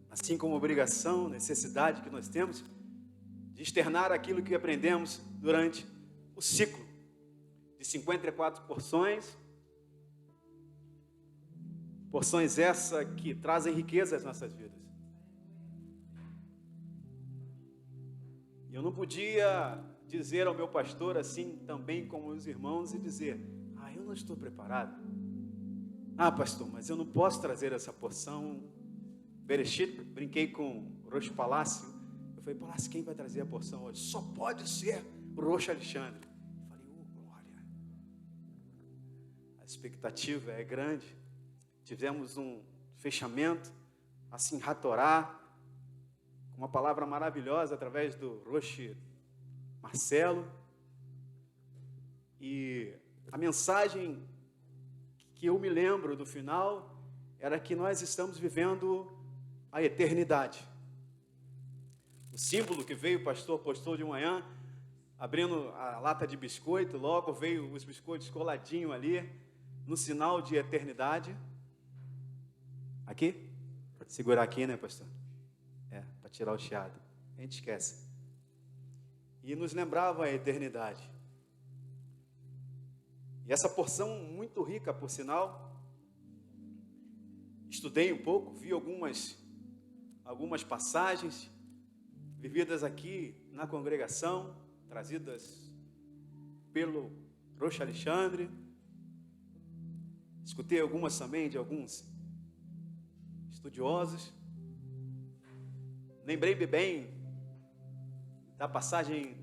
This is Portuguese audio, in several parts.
assim como obrigação, necessidade que nós temos de externar aquilo que aprendemos durante o ciclo de 54 porções, porções essa que trazem riqueza às nossas vidas. E eu não podia dizer ao meu pastor assim também como os irmãos e dizer: eu não estou preparado. Pastor, mas eu não posso trazer essa porção Bereshit. Brinquei com o Roxo Palácio. Eu falei: Palácio, quem vai trazer a porção hoje? Só pode ser o Roxo Alexandre. Eu falei: glória. A expectativa é grande. Tivemos um fechamento, assim, Ratorá, com uma palavra maravilhosa através do Roxo Marcelo. E a mensagem que eu me lembro do final era que nós estamos vivendo a eternidade. O símbolo que veio, o pastor postou de manhã, abrindo a lata de biscoito, logo veio os biscoitos coladinho ali, no sinal de eternidade. Aqui? Pode segurar aqui, né, pastor? Para tirar o chiado. A gente esquece. E nos lembrava a eternidade. E essa porção muito rica, por sinal, estudei um pouco, vi algumas passagens vividas aqui na congregação, trazidas pelo Roxo Alexandre. Escutei algumas também de alguns estudiosos. Lembrei-me bem da passagem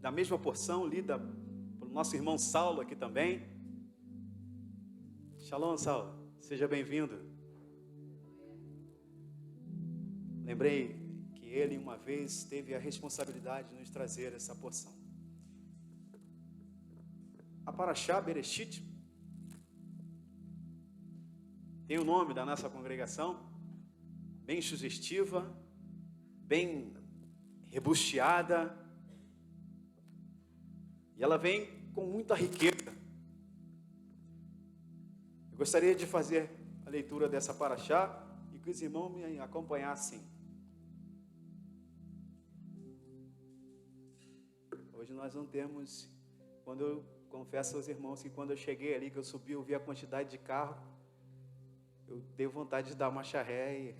da mesma porção lida pelo nosso irmão Saulo aqui também. Shalom, Saulo, seja bem-vindo. Lembrei que ele uma vez teve a responsabilidade de nos trazer essa porção. A Parashá Bereshit tem o nome da nossa congregação, bem sugestiva, bem rebusteada, e ela vem com muita riqueza. Eu gostaria de fazer a leitura dessa Parashá e que os irmãos me acompanhassem. Hoje nós não temos, quando eu confesso aos irmãos que quando eu cheguei ali, que eu subi, eu vi a quantidade de carro, eu dei vontade de dar marcha ré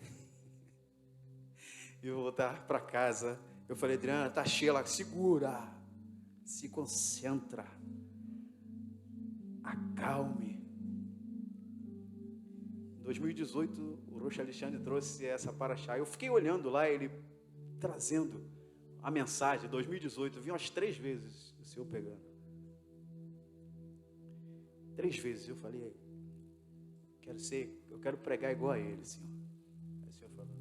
e voltar para casa. Eu falei: Adriana, tá cheia. Ela: segura, se concentra, acalme. Em 2018, o Roxo Alexandre trouxe essa Parashá. Eu fiquei olhando lá, ele trazendo a mensagem. 2018, eu vi umas 3 vezes o Senhor pegando. 3 vezes eu falei: eu quero pregar igual a ele, Senhor. Aí o Senhor falou: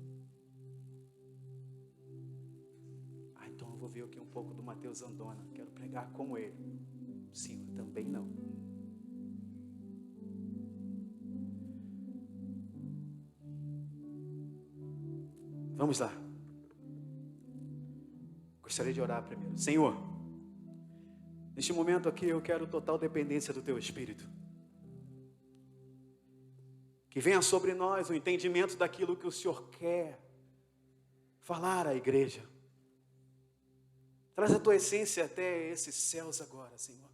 então eu vou ver aqui um pouco do Mateus Andona, quero pregar como ele. Senhor, também não. Vamos lá. Gostaria de orar primeiro. Senhor, neste momento aqui eu quero total dependência do Teu Espírito. Que venha sobre nós o entendimento daquilo que o Senhor quer falar à igreja. Traz a Tua essência até esses céus agora, Senhor.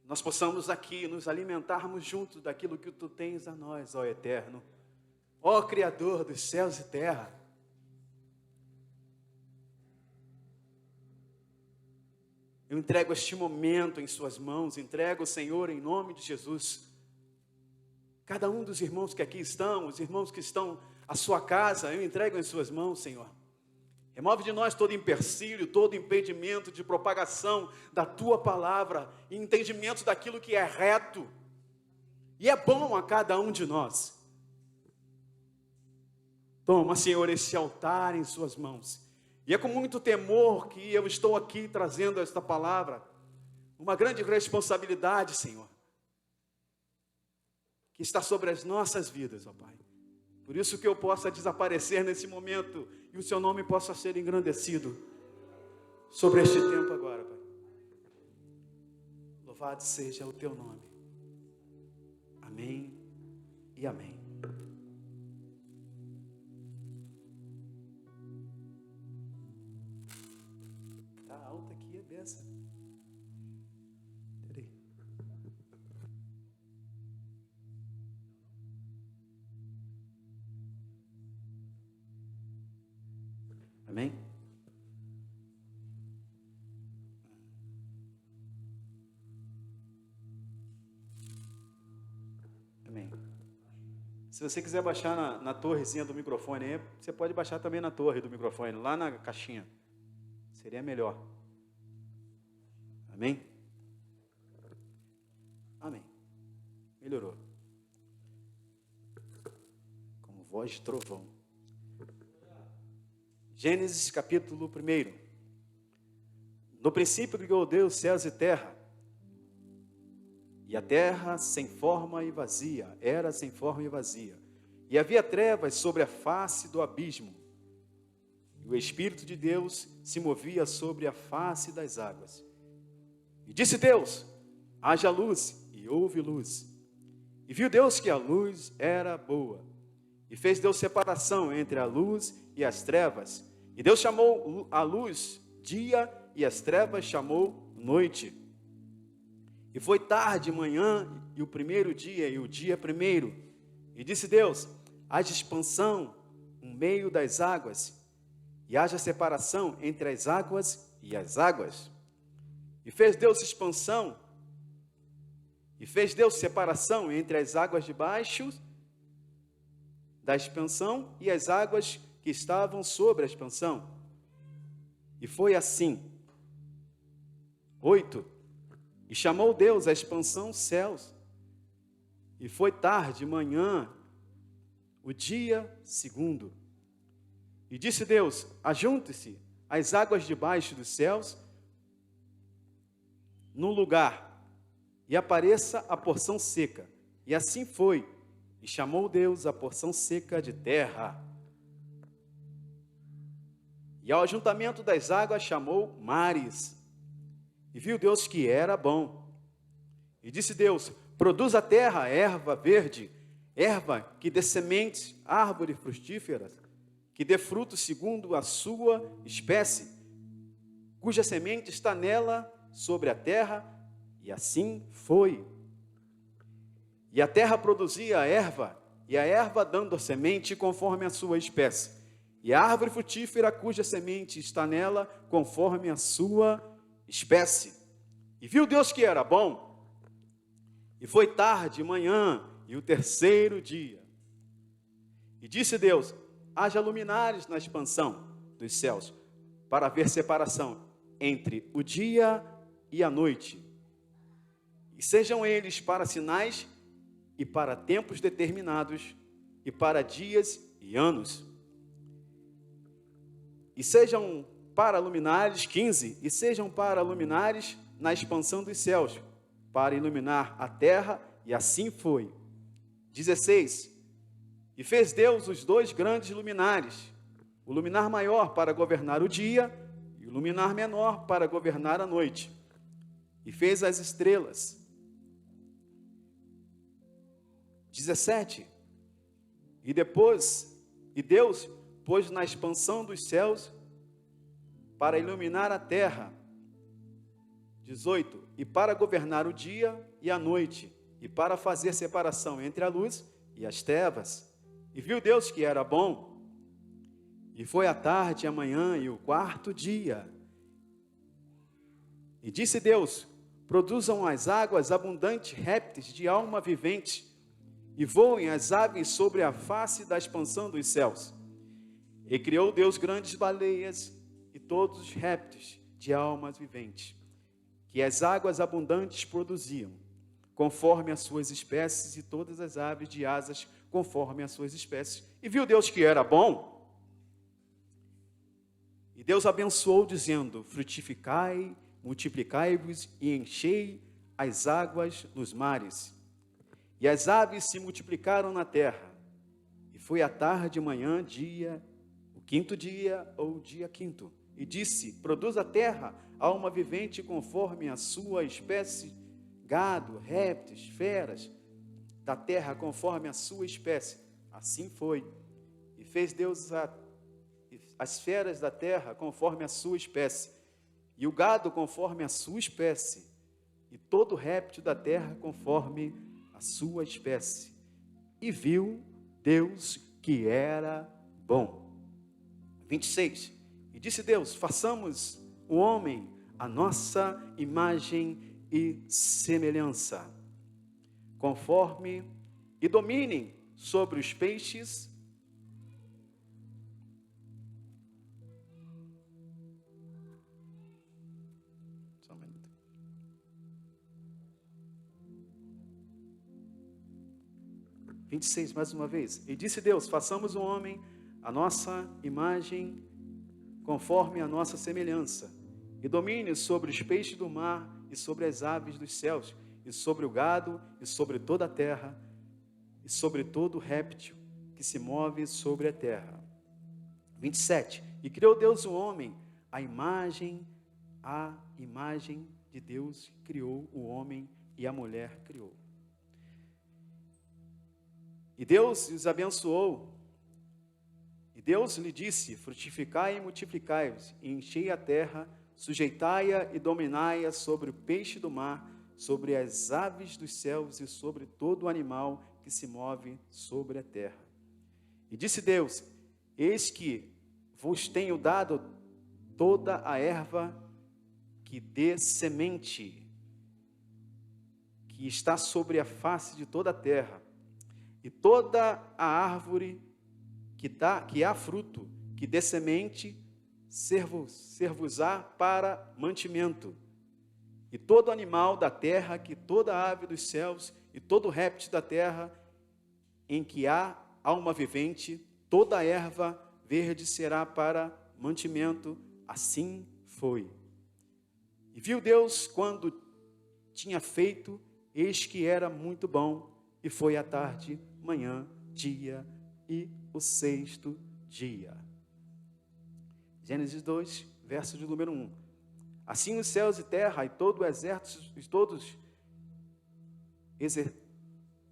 Nós possamos aqui nos alimentarmos juntos daquilo que Tu tens a nós, ó Eterno. Ó Criador dos céus e terra. Eu entrego este momento em Suas mãos, entrego, Senhor, em nome de Jesus. Cada um dos irmãos que aqui estão, os irmãos que estão à sua casa, eu entrego em Suas mãos, Senhor. Remove de nós todo empecilho, todo impedimento de propagação da Tua palavra, e entendimento daquilo que é reto e é bom a cada um de nós. Toma, Senhor, esse altar em Suas mãos. E é com muito temor que eu estou aqui trazendo esta palavra. Uma grande responsabilidade, Senhor, que está sobre as nossas vidas, ó Pai. Por isso que eu possa desaparecer nesse momento e o Seu nome possa ser engrandecido sobre este tempo agora, Pai. Louvado seja o Teu nome. Amém e amém. essa? Peraí. Amém? Amém. Se você quiser baixar na torrezinha do microfone aí, você pode baixar também na torre do microfone, lá na caixinha. Seria melhor. Amém? Amém. Melhorou. Como voz de trovão. Gênesis capítulo 1. No princípio criou Deus céus e terra. E a terra sem forma e vazia, era sem forma e vazia. E havia trevas sobre a face do abismo. E o Espírito de Deus se movia sobre a face das águas. E disse Deus: haja luz, e houve luz. E viu Deus que a luz era boa. E fez Deus separação entre a luz e as trevas. E Deus chamou a luz dia, e as trevas chamou noite. E foi tarde, manhã, e o primeiro dia, e o dia primeiro. E disse Deus: haja expansão no meio das águas, e haja separação entre as águas e as águas. E fez Deus expansão, e fez Deus separação entre as águas de baixo da expansão e as águas que estavam sobre a expansão. E foi assim. 8. E chamou Deus a expansão céus. E foi tarde, manhã, o dia segundo. E disse Deus: ajunte-se as águas debaixo dos céus num lugar, e apareça a porção seca. E assim foi. E chamou Deus a porção seca de terra. E ao ajuntamento das águas chamou mares. E viu Deus que era bom. E disse Deus: produz a terra erva verde, erva que dê sementes, árvore frutífera, que dê fruto segundo a sua espécie, cuja semente está nela sobre a terra. E assim foi. E a terra produzia a erva, e a erva dando a semente conforme a sua espécie, e a árvore frutífera cuja semente está nela conforme a sua espécie. E viu Deus que era bom. E foi tarde, manhã, e o terceiro dia. E disse Deus: haja luminares na expansão dos céus, para haver separação entre o dia e a noite. E sejam eles para sinais e para tempos determinados, e para dias e anos. E sejam para luminares, 15, e sejam para luminares na expansão dos céus, para iluminar a terra, e assim foi. 16. E fez Deus os 2 grandes luminares, o luminar maior para governar o dia, e o luminar menor para governar a noite. E fez as estrelas. 17. E Deus pôs na expansão dos céus para iluminar a terra. 18. E para governar o dia e a noite, e para fazer separação entre a luz e as trevas. E viu Deus que era bom. E foi a tarde, a manhã e o quarto dia. E disse Deus: produzam as águas abundantes répteis de alma vivente, e voem as aves sobre a face da expansão dos céus. E criou Deus grandes baleias e todos os répteis de almas viventes, que as águas abundantes produziam, conforme as suas espécies, e todas as aves de asas, conforme as suas espécies. E viu Deus que era bom. E Deus abençoou, dizendo: frutificai, multiplicai-vos e enchei as águas nos mares. E as aves se multiplicaram na terra. E foi a tarde, manhã, dia, o quinto dia, ou dia quinto. E disse: produz a terra alma vivente conforme a sua espécie, gado, répteis, feras da terra conforme a sua espécie. Assim foi. E fez Deus as feras da terra conforme a sua espécie, e o gado conforme a sua espécie, e todo réptil da terra conforme a sua espécie. E viu Deus que era bom. 26. E disse Deus: façamos o homem a nossa imagem e semelhança, conforme, e dominem sobre os peixes, só um minuto. - 26, mais uma vez. E disse Deus: façamos o homem a nossa imagem, conforme a nossa semelhança, e domine sobre os peixes do mar, e sobre as aves dos céus, e sobre o gado, e sobre toda a terra, e sobre todo réptil que se move sobre a terra. 27. E criou Deus o homem, a imagem de Deus criou o homem, e a mulher criou. E Deus os abençoou. E Deus lhe disse: frutificai e multiplicai-vos, e enchei a terra, sujeitai-a e dominai-a sobre o peixe do mar, sobre as aves dos céus e sobre todo o animal que se move sobre a terra. E disse Deus: eis que vos tenho dado toda a erva que dê semente, que está sobre a face de toda a terra, e toda a árvore que há fruto, que dê semente, ser-vos-á para mantimento. E todo animal da terra, que toda ave dos céus, e todo réptil da terra, em que há alma vivente, toda a erva verde será para mantimento. Assim foi. E viu Deus quando tinha feito, eis que era muito bom, e foi a tarde, manhã, dia e o sexto dia. Gênesis 2, verso de número 1. Assim os céus e terra e todo o exército, todos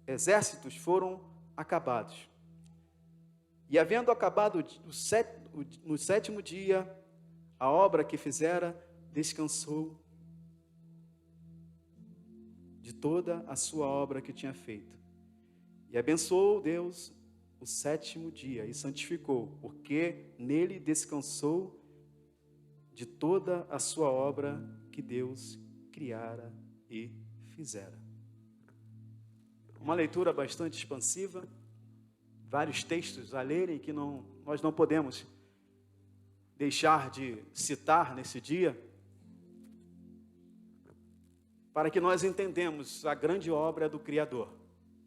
exércitos foram acabados. E havendo acabado no sétimo dia a obra que fizera, descansou de toda a sua obra que tinha feito. E abençoou Deus o sétimo dia e santificou, porque nele descansou de toda a sua obra que Deus criara e fizera. Uma leitura bastante expansiva, vários textos a lerem que nós não podemos deixar de citar nesse dia, para que nós entendamos a grande obra do Criador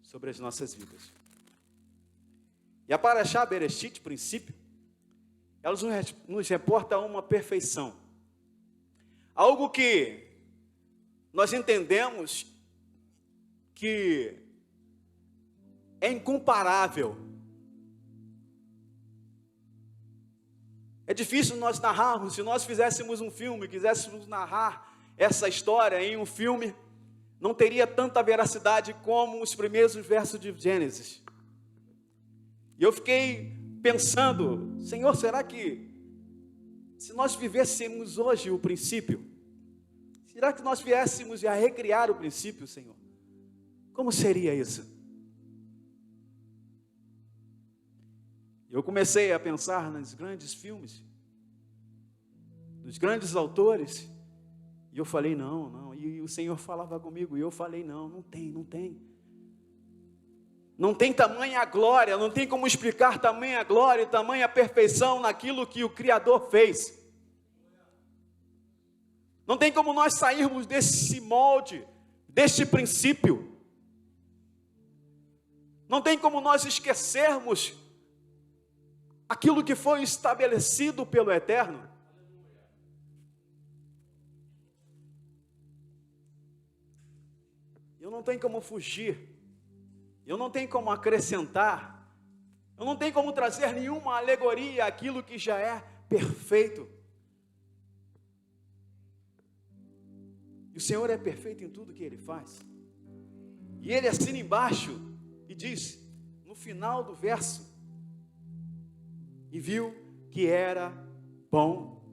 sobre as nossas vidas. E a Parashá Bereshit, princípio, ela nos reporta uma perfeição. Algo que nós entendemos que é incomparável. É difícil nós narrarmos. Se nós fizéssemos um filme, quiséssemos narrar essa história em um filme, não teria tanta veracidade como os primeiros versos de Gênesis. E eu fiquei pensando, Senhor, será que se nós vivêssemos hoje o princípio, será que nós viéssemos a recriar o princípio, Senhor? Como seria isso? Eu comecei a pensar nos grandes filmes, nos grandes autores, e eu falei, não, e o Senhor falava comigo, e eu falei, não tem. Não tem tamanha glória, não tem como explicar tamanha glória e tamanha perfeição naquilo que o Criador fez. Não tem como nós sairmos desse molde, deste princípio. Não tem como nós esquecermos aquilo que foi estabelecido pelo Eterno. Eu não tenho como fugir. Eu não tenho como acrescentar, eu não tenho como trazer nenhuma alegoria àquilo que já é perfeito. E o Senhor é perfeito em tudo que Ele faz. E Ele assina embaixo e diz, no final do verso, e viu que era bom.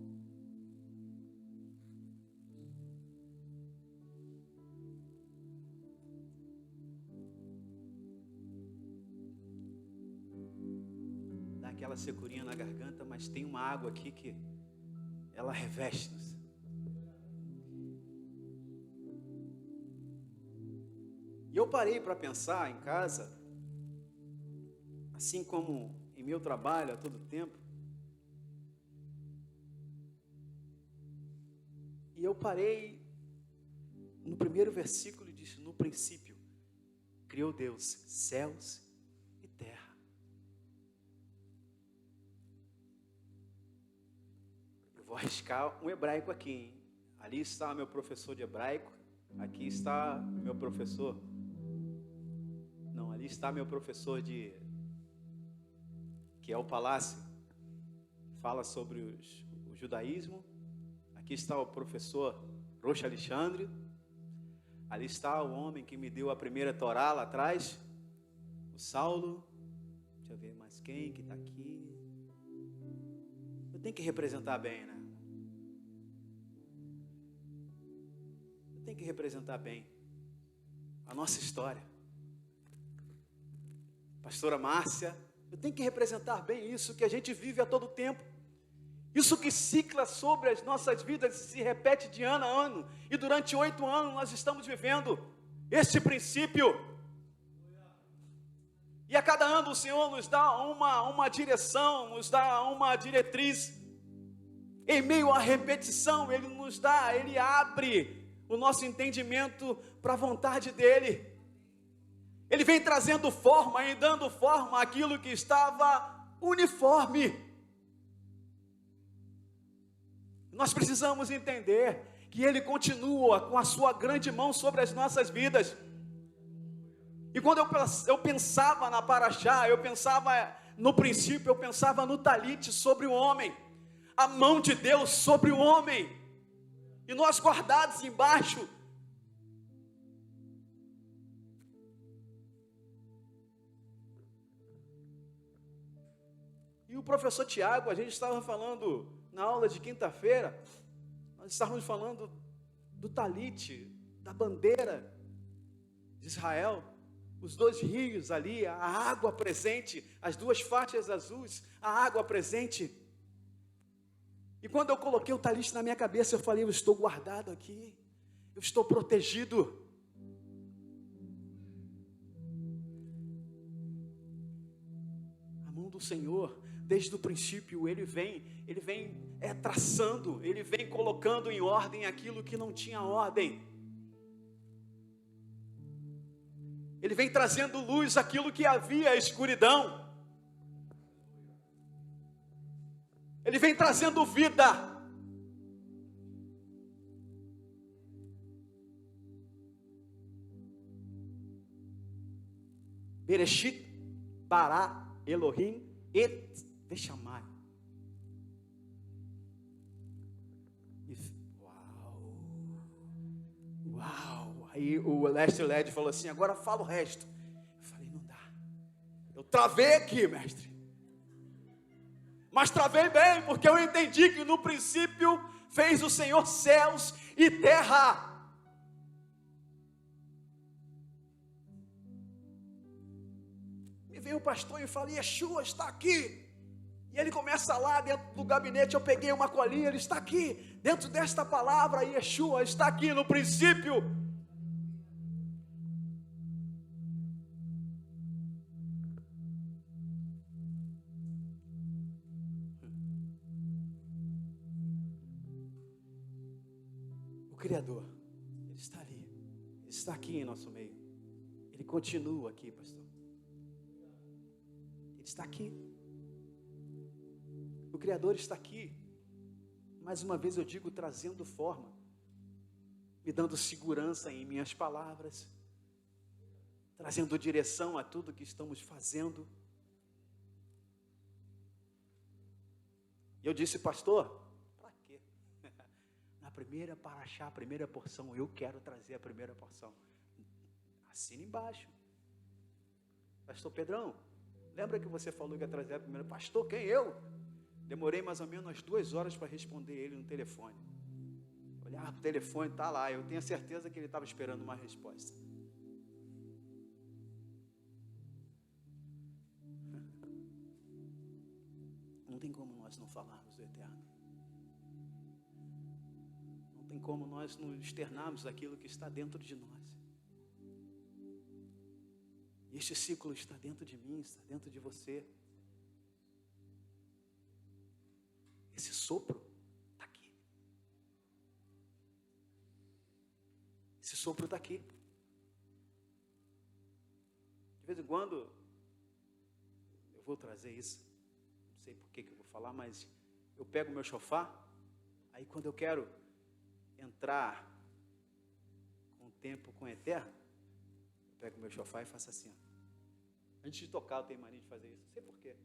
aquela securinha na garganta, mas tem uma água aqui que ela reveste-nos. E eu parei para pensar em casa, assim como em meu trabalho a todo tempo, e eu parei no primeiro versículo e disse: no princípio criou Deus céus e terra. Eu vou arriscar um hebraico aqui, hein? Ali está meu professor de hebraico, aqui está meu professor, não, ali está meu professor que é o Palácio, fala sobre o judaísmo. Aqui está o professor Rocha Alexandre. Ali está o homem que me deu a primeira Torá lá atrás, o Saulo. Deixa eu ver mais quem que está aqui. Eu tenho que representar bem, né? Eu tenho que representar bem a nossa história. Pastora Márcia, eu tenho que representar bem isso que a gente vive a todo tempo. Isso que cicla sobre as nossas vidas e se repete de ano a ano. E durante 8 anos nós estamos vivendo este princípio. E a cada ano o Senhor nos dá uma direção, nos dá uma diretriz. Em meio à repetição, Ele nos dá, Ele abre o nosso entendimento para a vontade dEle. Ele vem trazendo forma e dando forma àquilo que estava uniforme. Nós precisamos entender que Ele continua com a sua grande mão sobre as nossas vidas. E quando eu pensava na Paraxá, eu pensava no princípio, eu pensava no talite sobre o homem, a mão de Deus sobre o homem, e nós guardados embaixo. E o professor Tiago, a gente estava falando na aula de quinta-feira, nós estávamos falando do talite, da bandeira de Israel, os 2 rios ali, a água presente, as 2 faixas azuis, a água presente. E quando eu coloquei o talite na minha cabeça, eu falei: eu estou guardado aqui, eu estou protegido. A mão do Senhor, desde o princípio, Ele vem traçando, Ele vem colocando em ordem aquilo que não tinha ordem. Ele vem trazendo luz àquilo que havia escuridão. Ele vem trazendo vida. Bereshit bara Elohim et veshamai. Uau! Aí o Lester Led falou assim: agora fala o resto. Eu falei: não dá. Eu travei aqui, mestre. Mas travei bem, porque eu entendi que no princípio fez o Senhor céus e terra. Me veio o pastor e falei: Yeshua está aqui. E ele começa lá dentro do gabinete, eu peguei uma colinha, ele está aqui. Dentro desta palavra, Yeshua está aqui no princípio. O Criador, Ele está ali. Ele está aqui em nosso meio. Ele continua aqui, pastor. Ele está aqui. O Criador está aqui, mais uma vez eu digo, trazendo forma, me dando segurança em minhas palavras, trazendo direção a tudo que estamos fazendo. E eu disse: pastor, para quê? Na primeira paraxá, a primeira porção, eu quero trazer a primeira porção. Assina embaixo. Pastor Pedrão, lembra que você falou que ia trazer a primeira? Pastor, quem eu? Demorei mais ou menos umas 2 horas para responder ele no telefone. Olhar para o telefone, está lá. Eu tenho certeza que ele estava esperando uma resposta. tem como nós não falarmos do eterno. Não tem como nós não externarmos aquilo que está dentro de nós. E este ciclo está dentro de mim, está dentro de você. Esse sopro está aqui. Esse sopro está aqui. De vez em quando, eu vou trazer isso. Não sei por que eu vou falar, mas eu pego o meu shofar. Aí quando eu quero entrar com o tempo, com o eterno, eu pego o meu shofar e faço assim. Ó. Antes de tocar, eu tenho mania de fazer isso. Não sei por quê.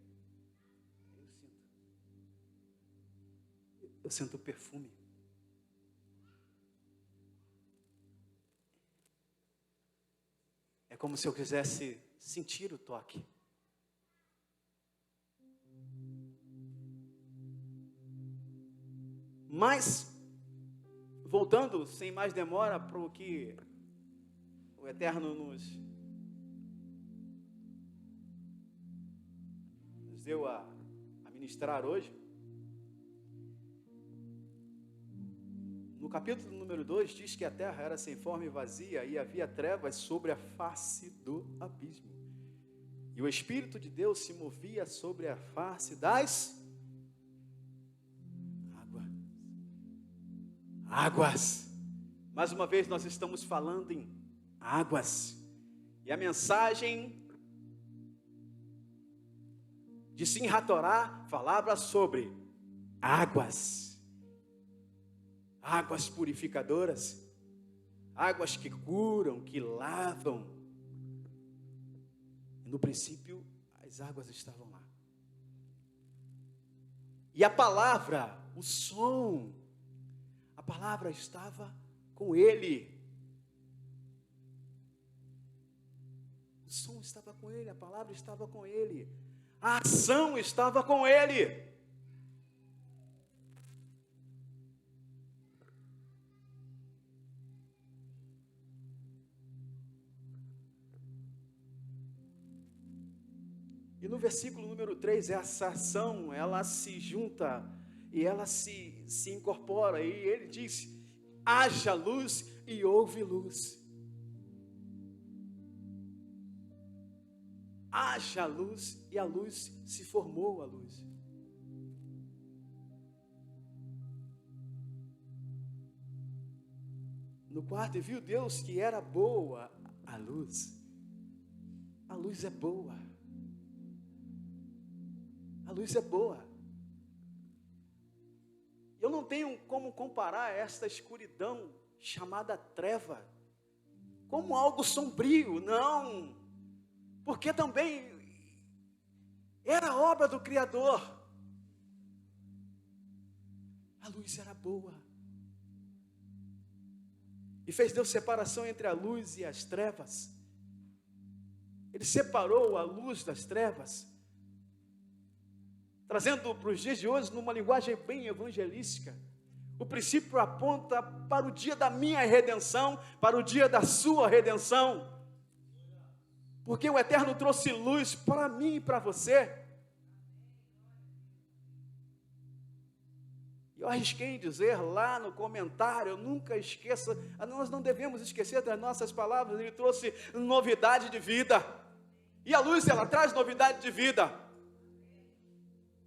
Eu sinto o perfume. É como se eu quisesse sentir o toque. Mas, voltando sem mais demora para o que o Eterno nos deu a ministrar hoje. No capítulo número 2 diz que a terra era sem forma e vazia e havia trevas sobre a face do abismo. E o Espírito de Deus se movia sobre a face das águas. Mais uma vez nós estamos falando em águas. E a mensagem de Simchat Torá falava sobre águas. Águas purificadoras, águas que curam, que lavam. E no princípio, as águas estavam lá. E a palavra, o som, a palavra estava com ele. O som estava com ele, a palavra estava com ele. A ação estava com ele. E no versículo número 3, essa ação, ela se junta e ela se incorpora. E ele diz, haja luz e houve luz. Haja luz e a luz se formou a luz. No quarto, e viu Deus que era boa a luz. A luz é boa. A luz é boa. Eu não tenho como comparar esta escuridão chamada treva como algo sombrio, não. Porque também era obra do Criador. A luz era boa. E fez Deus separação entre a luz e as trevas. Ele separou a luz das trevas. Trazendo para os dias de hoje, numa linguagem bem evangelística, o princípio aponta para o dia da minha redenção, para o dia da sua redenção, porque o Eterno trouxe luz para mim e para você. Eu arrisquei em dizer lá no comentário, nunca esqueça, nós não devemos esquecer das nossas palavras, ele trouxe novidade de vida, e a luz ela traz novidade de vida.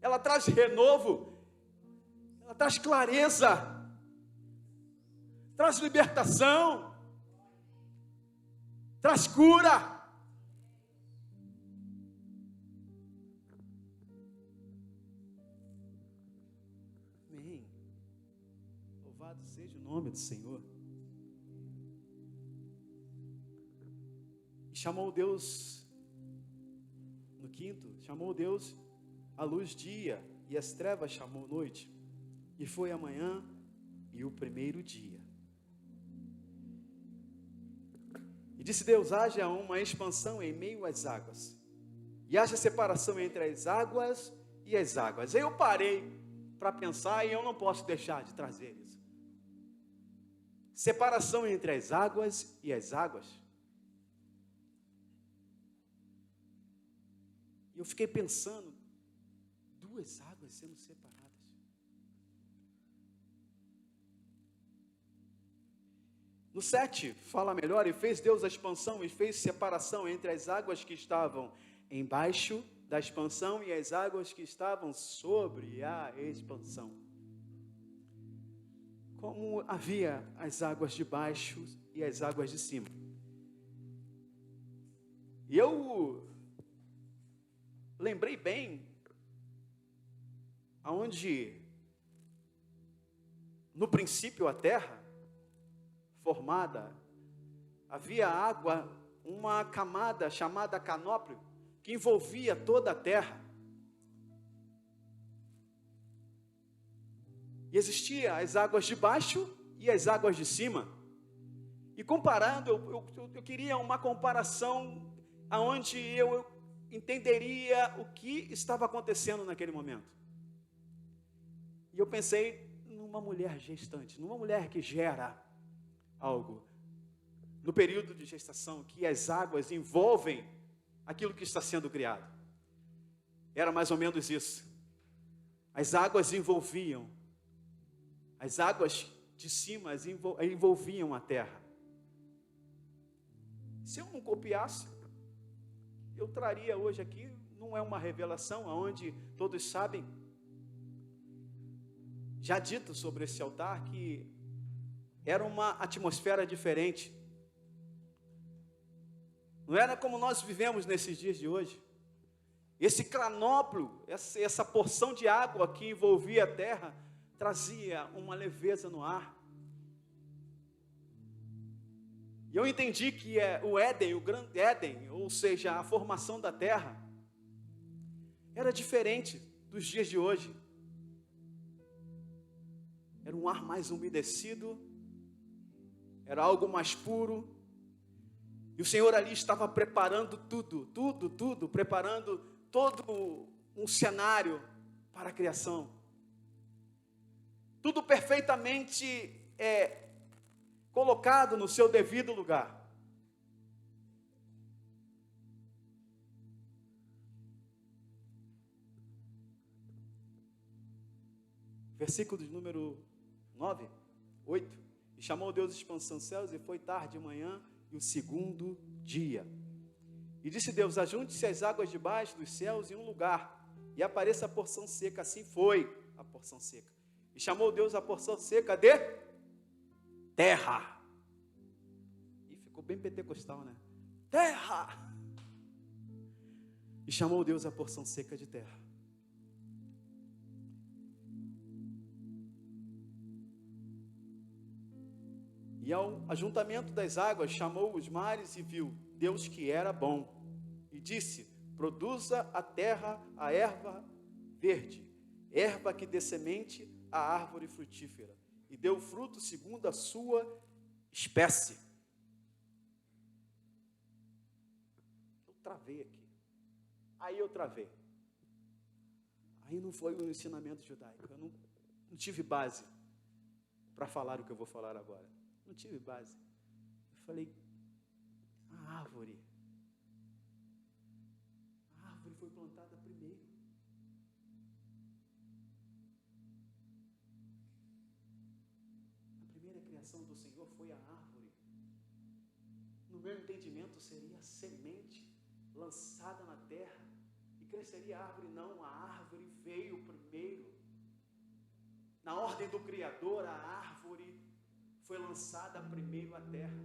Ela traz renovo, ela traz clareza, traz libertação, traz cura. Amém. Louvado seja o nome do Senhor. E chamou Deus, no quinto, chamou Deus a luz dia, e as trevas chamou noite, e foi a manhã e o primeiro dia. E disse Deus, haja uma expansão em meio às águas, e haja separação entre as águas e as águas. Eu parei para pensar, e eu não posso deixar de trazer isso. Separação entre as águas e as águas. E eu fiquei pensando, duas águas sendo separadas. No 7, fala melhor, e fez Deus a expansão e fez separação entre as águas que estavam embaixo da expansão e as águas que estavam sobre a expansão. Como havia as águas de baixo e as águas de cima. E eu lembrei bem aonde no princípio a terra formada, havia água, uma camada chamada canópio, que envolvia toda a terra. E existia as águas de baixo e as águas de cima. E comparando, eu queria uma comparação aonde eu entenderia o que estava acontecendo naquele momento. E eu pensei numa mulher gestante, numa mulher que gera algo. No período de gestação, que as águas envolvem aquilo que está sendo criado. Era mais ou menos isso. As águas envolviam. As águas de cima envolviam a terra. Se eu não copiasse, eu traria hoje aqui, não é uma revelação, onde todos sabem, já dito sobre esse altar, que era uma atmosfera diferente. Não era como nós vivemos nesses dias de hoje. Esse cranópio, essa porção de água que envolvia a terra, trazia uma leveza no ar. E eu entendi que o Éden, o grande Éden, ou seja, a formação da terra, era diferente dos dias de hoje. Era um ar mais umedecido, era algo mais puro. E o Senhor ali estava preparando tudo, preparando todo um cenário para a criação. Tudo perfeitamente colocado no seu devido lugar. Versículo de número 9, 8. E chamou Deus a expansão dos céus, e foi tarde de manhã, e o segundo dia. E disse Deus: ajunte-se as águas debaixo dos céus em um lugar, e apareça a porção seca. Assim foi a porção seca. E chamou Deus a porção seca de terra. E ficou bem pentecostal, né? Terra! E chamou Deus a porção seca de terra. E ao ajuntamento das águas, chamou os mares e viu Deus que era bom. E disse: produza a terra a erva verde, erva que dê semente à árvore frutífera. E deu fruto segundo a sua espécie. Eu travei aqui. Aí eu travei. Aí não foi o ensinamento judaico. Eu não tive base para falar o que eu vou falar agora. Não tive base. Eu falei, a árvore foi plantada primeiro. A primeira criação do Senhor foi a árvore. No meu entendimento, seria a semente lançada na terra e cresceria a árvore. Não, a árvore veio primeiro. Na ordem do Criador, a árvore foi lançada primeiro à terra.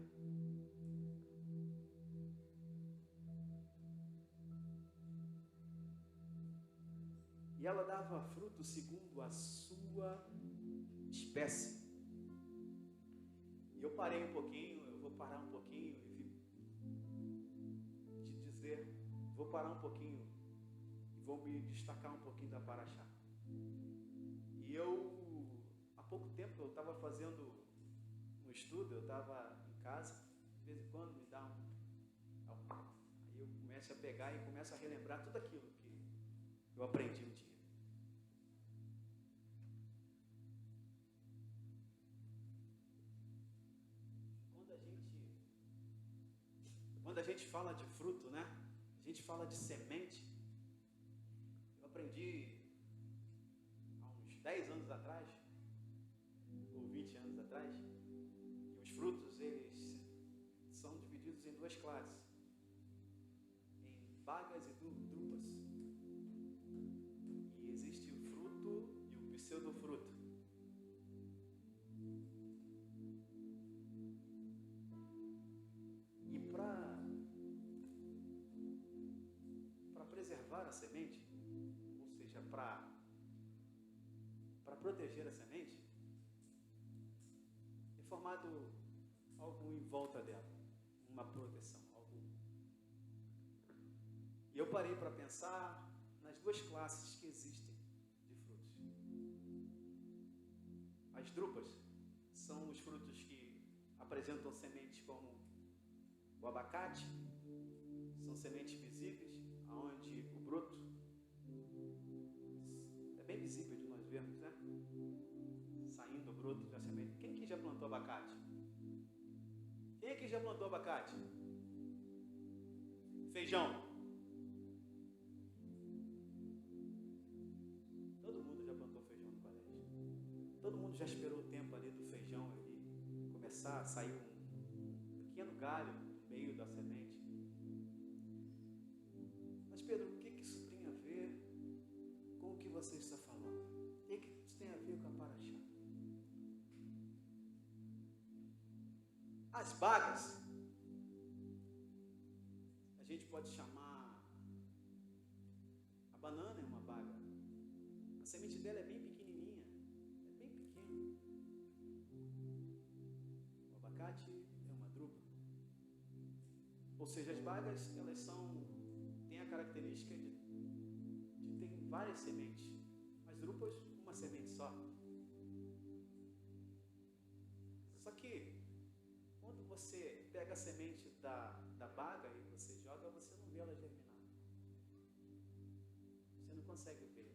E ela dava fruto segundo a sua espécie. E eu parei um pouquinho, eu vou parar um pouquinho de dizer, vou parar um pouquinho e vou me destacar um pouquinho da Paraxá. E eu, há pouco tempo, eu estava fazendo um estudo, eu estava em casa, de vez em quando me dá aí eu começo a pegar e começo a relembrar tudo aquilo que eu aprendi um dia. Quando a gente fala de fruto, né? A gente fala de semente. Eu aprendi 10 anos atrás, ou 20 anos atrás, que os frutos, eles são divididos em duas classes, em bagas e drupas. E existe o fruto e o pseudofruto. E para preservar a semente, ou seja, para proteger a semente, é formado algo em volta dela, uma proteção, algo. E eu parei para pensar nas duas classes que existem de frutos. As drupas são os frutos que apresentam sementes como o abacate, são sementes visíveis, onde o broto é bem visível de nós vermos, né? Saindo o broto da semente. Quem que já plantou abacate? Quem aqui já plantou abacate? Feijão. Todo mundo já plantou feijão no colégio. Todo mundo já esperou o tempo ali do feijão ele começar a sair um pequeno galho no meio da semente. Mas Pedro, o que isso tem a ver com o que você está falando? O que isso tem a ver com a paraxá? As bagas, a gente pode chamar, a banana é uma baga, a semente dela é bem pequenininha, é bem pequena. O abacate é uma drupa. Ou seja, as bagas, elas têm a característica de ter várias sementes. As drupas, uma semente só. Só que quando você pega a semente da baga e você joga, você não vê ela germinar. Você não consegue ver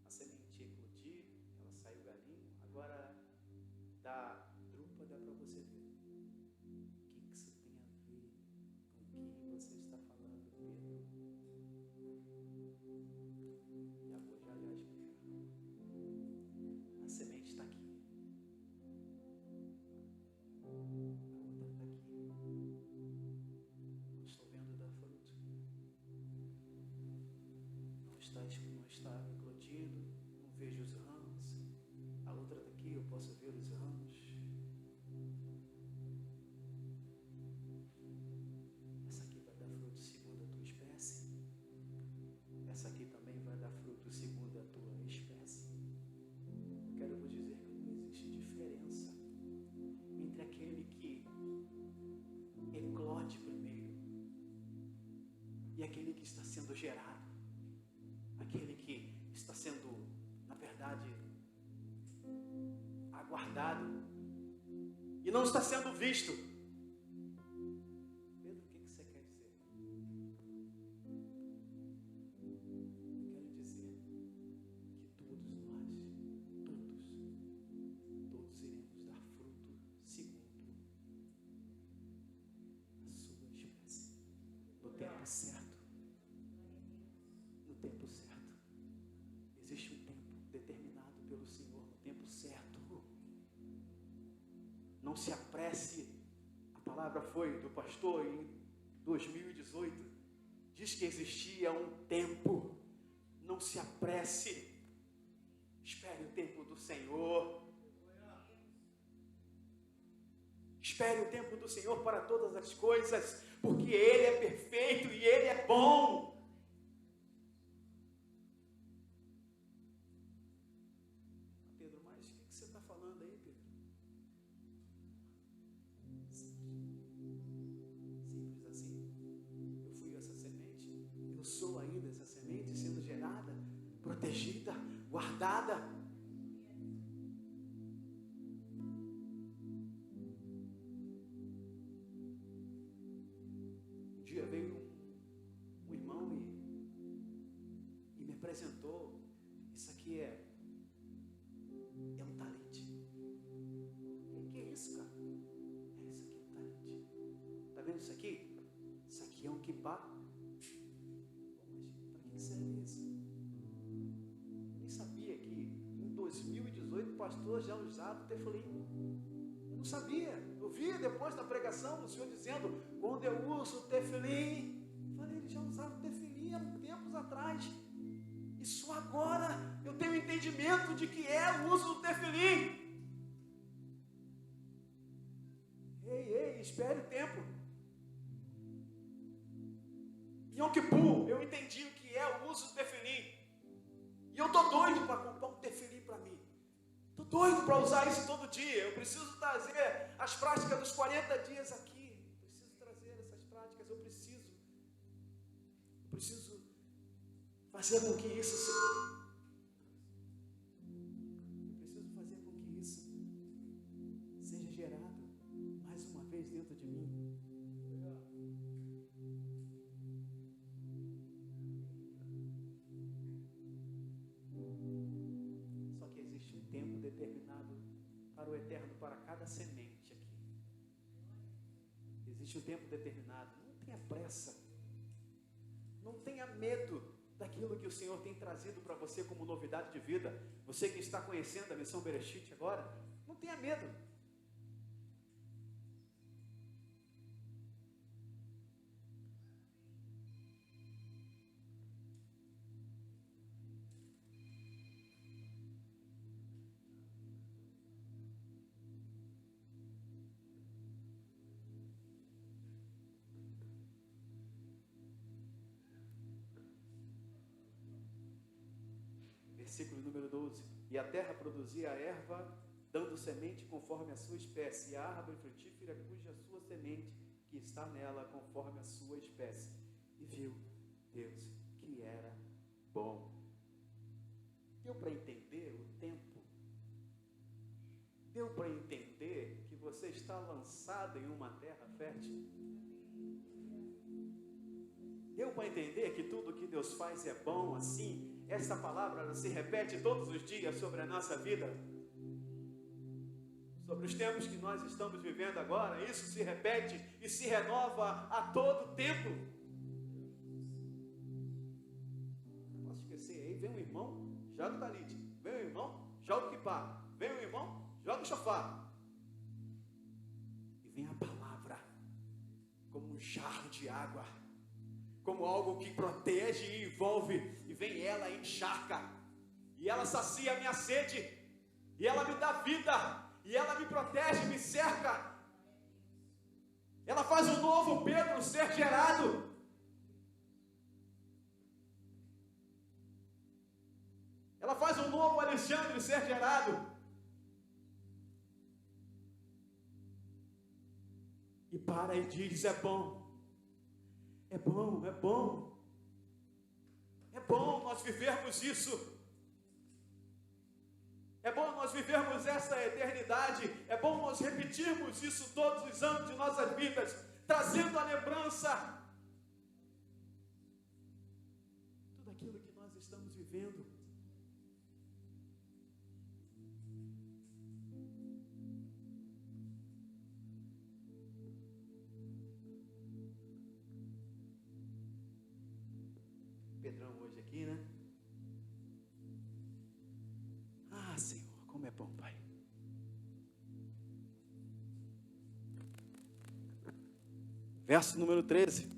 a semente eclodir, ela sai o galinho. Agora, da drupa dá para você ver. O que isso tem a ver com o que você está falando, Pedro? Já vou já explicar. A semente está aqui. Não está eclodindo, não vejo os ramos. A outra daqui eu posso ver os ramos. Essa aqui vai dar fruto segundo a tua espécie. Essa aqui também vai dar fruto segundo a tua espécie. Eu quero vos dizer que não existe diferença entre aquele que eclode primeiro e aquele que está sendo gerado. Aquele que está sendo, na verdade, aguardado e não está sendo visto. Pedro, o que você quer dizer? Quero dizer que todos nós, todos iremos dar fruto segundo a sua espécie, no tempo certo. No tempo certo. Existe um tempo determinado pelo Senhor, no tempo certo. Não se apresse. A palavra foi do pastor em 2018. Diz que existia um tempo. Não se apresse. Espere o tempo do Senhor. Espere o tempo do Senhor para todas as coisas, porque Ele é perfeito e Ele é bom. Sou ainda essa semente sendo gerada, protegida, guardada. Um dia veio um irmão e me apresentou. Isso aqui é um talite. O que é isso, cara? Isso aqui é um talite. Tá vendo isso aqui? Isso aqui é um kippah. Serve isso. Eu nem sabia que em 2018 pastor já usava o tefilim. Eu não sabia. Eu vi depois da pregação o Senhor dizendo, quando eu uso o tefilim, falei, ele já usava o tefilim há tempos atrás. E só agora eu tenho entendimento de que é o uso do tefilim. Ei, espere o tempo. Em Yom Kippur, eu entendi o que é o uso do tefilim. E eu estou doido para comprar um tefilim para mim. Estou doido para usar isso todo dia. Eu preciso trazer as práticas dos 40 dias aqui. Preciso trazer essas práticas. Eu preciso fazer com que isso seja. Eu preciso fazer com que isso seja gerado mais uma vez dentro de mim. Só que existe um tempo determinado para o eterno, para cada semente aqui. Existe um tempo determinado. Não tenha pressa. Não tenha medo daquilo que o Senhor tem trazido para você como novidade de vida. Você que está conhecendo a Missão Bereshit agora, não tenha medo. Versículo número 12. E a terra produzia a erva, dando semente conforme a sua espécie, e a árvore frutífera cuja sua semente que está nela conforme a sua espécie. E viu Deus que era bom. Deu para entender o tempo? Deu para entender que você está lançado em uma terra fértil? Deu para entender que tudo que Deus faz é bom assim? Essa palavra ela se repete todos os dias sobre a nossa vida, sobre os tempos que nós estamos vivendo agora. Isso se repete e se renova a todo tempo. Não posso esquecer, aí vem um irmão, joga o talit, vem um irmão, joga o kippá, vem um irmão, joga o shofar, e vem a palavra como um jarro de água, como algo que protege e envolve, e vem ela e encharca, e ela sacia a minha sede, e ela me dá vida, e ela me protege, me cerca, ela faz um novo Pedro ser gerado, ela faz um novo Alexandre ser gerado, e para e diz, é bom. É bom, é bom. É bom nós vivermos isso. É bom nós vivermos essa eternidade. É bom nós repetirmos isso todos os anos de nossas vidas, trazendo a lembrança tudo aquilo que nós estamos vivendo. Pedrão hoje aqui, né? Ah, Senhor, como é bom, Pai. Verso número 13.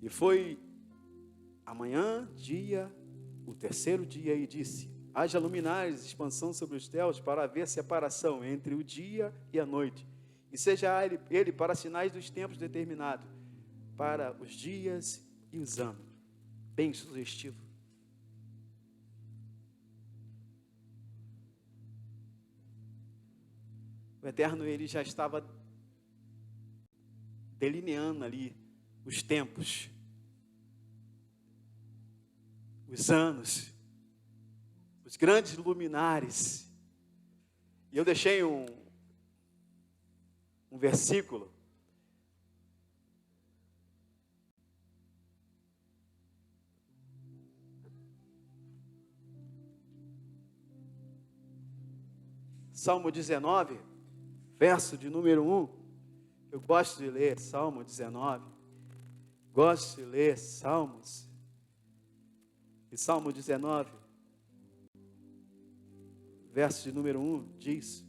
E foi amanhã, o terceiro dia, e disse, haja luminares, expansão sobre os céus, para haver separação entre o dia e a noite, e seja ele para sinais dos tempos determinados, para os dias e os anos. Bem sugestivo. O Eterno, ele já estava delineando ali os tempos, os anos, os grandes luminares. E eu deixei um versículo Salmo 19, verso de número 1. Eu gosto de ler Salmo 19. Gosto de ler Salmos. E Salmo 19 verso de número 1, diz: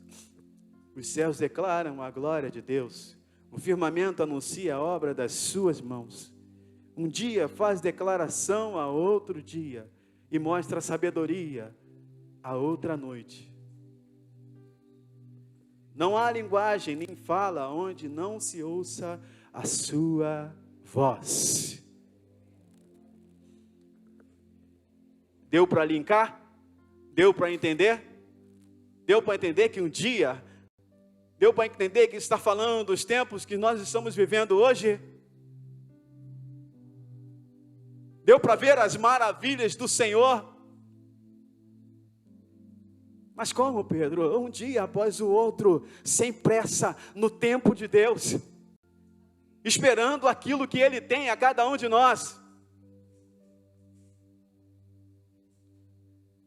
os céus declaram a glória de Deus, o firmamento anuncia a obra das suas mãos. Um dia faz declaração a outro dia, e mostra sabedoria a outra noite. Não há linguagem nem fala onde não se ouça a sua voz. Deu para linkar? Deu para entender? Deu para entender que um dia, deu para entender que está falando dos tempos que nós estamos vivendo hoje? Deu para ver as maravilhas do Senhor? Mas como, Pedro? Um dia após o outro, sem pressa, no tempo de Deus, esperando aquilo que Ele tem a cada um de nós.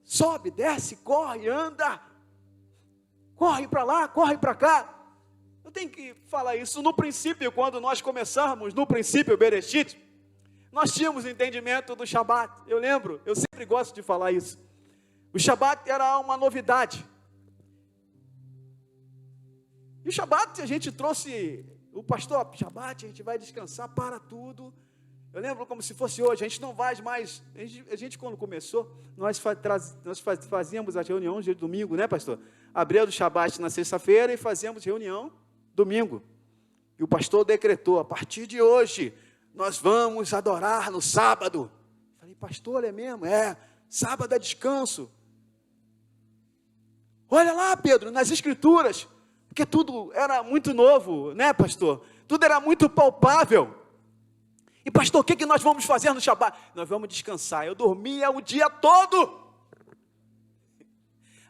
Sobe, desce, corre, anda, corre para lá, corre para cá. Eu tenho que falar isso. No princípio, quando nós começamos, no princípio, Bereshit, nós tínhamos entendimento do Shabat. Eu lembro, eu sempre gosto de falar isso. O Shabat era uma novidade. E o Shabat a gente trouxe, o pastor, Shabat, a gente vai descansar, para tudo. Eu lembro como se fosse hoje, a gente não vai mais, a gente quando começou, nós fazíamos as reuniões de domingo, né, pastor? Abria do Shabat na sexta-feira e fazíamos reunião domingo. E o pastor decretou: a partir de hoje, nós vamos adorar no sábado. Falei: pastor, é mesmo? É, sábado é descanso. Olha lá, Pedro, nas escrituras, porque tudo era muito novo, né, pastor? Tudo era muito palpável. E pastor, o que nós vamos fazer no Shabat? Nós vamos descansar. Eu dormia o dia todo.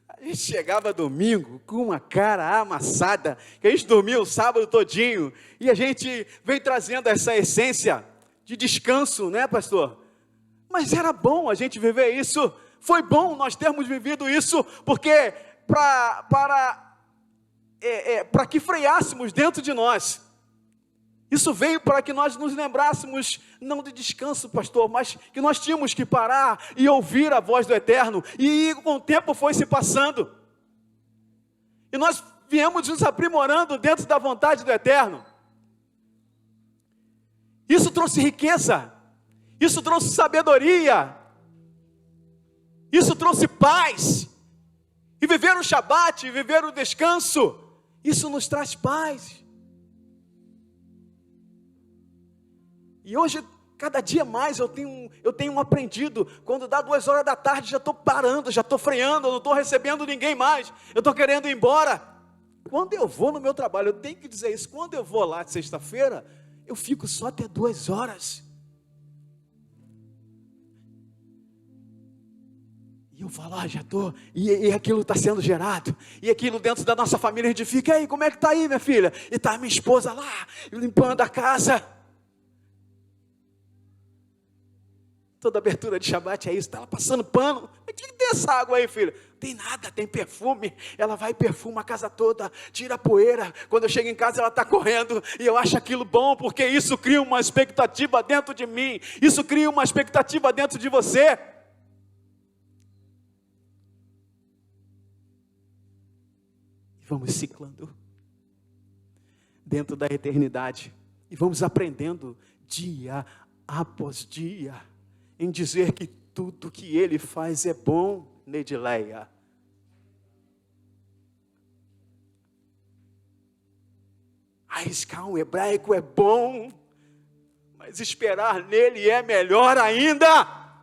A gente chegava domingo com uma cara amassada, que a gente dormia o sábado todinho, e a gente vem trazendo essa essência de descanso, né, pastor? Mas era bom a gente viver isso. Foi bom nós termos vivido isso, porque para que freássemos dentro de nós. Isso veio para que nós nos lembrássemos, não de descanso, pastor, mas que nós tínhamos que parar e ouvir a voz do Eterno. E com o tempo foi se passando. E nós viemos nos aprimorando dentro da vontade do Eterno. Isso trouxe riqueza. Isso trouxe sabedoria. Isso trouxe paz. E viver o Shabat, viver o descanso, isso nos traz paz. E hoje, cada dia mais, eu tenho aprendido, quando dá 2 horas da tarde, já estou parando, já estou freando, eu não estou recebendo ninguém mais, eu estou querendo ir embora. Quando eu vou no meu trabalho, eu tenho que dizer isso, quando eu vou lá de sexta-feira, eu fico só até 2 horas. E eu falo: já estou, e aquilo está sendo gerado, e aquilo dentro da nossa família, a gente fica: aí, como é que está aí, minha filha? E está a minha esposa lá, limpando a casa. Toda abertura de Shabat é isso, está ela passando pano. O que tem essa água aí, filha? Tem nada, tem perfume. Ela vai e perfuma a casa toda, tira a poeira. Quando eu chego em casa, ela está correndo, e eu acho aquilo bom, porque isso cria uma expectativa dentro de mim, isso cria uma expectativa dentro de você. Vamos ciclando dentro da eternidade, e vamos aprendendo dia após dia, em dizer que tudo que Ele faz é bom, Nedileia. Arriscar um hebraico é bom, mas esperar nele é melhor ainda.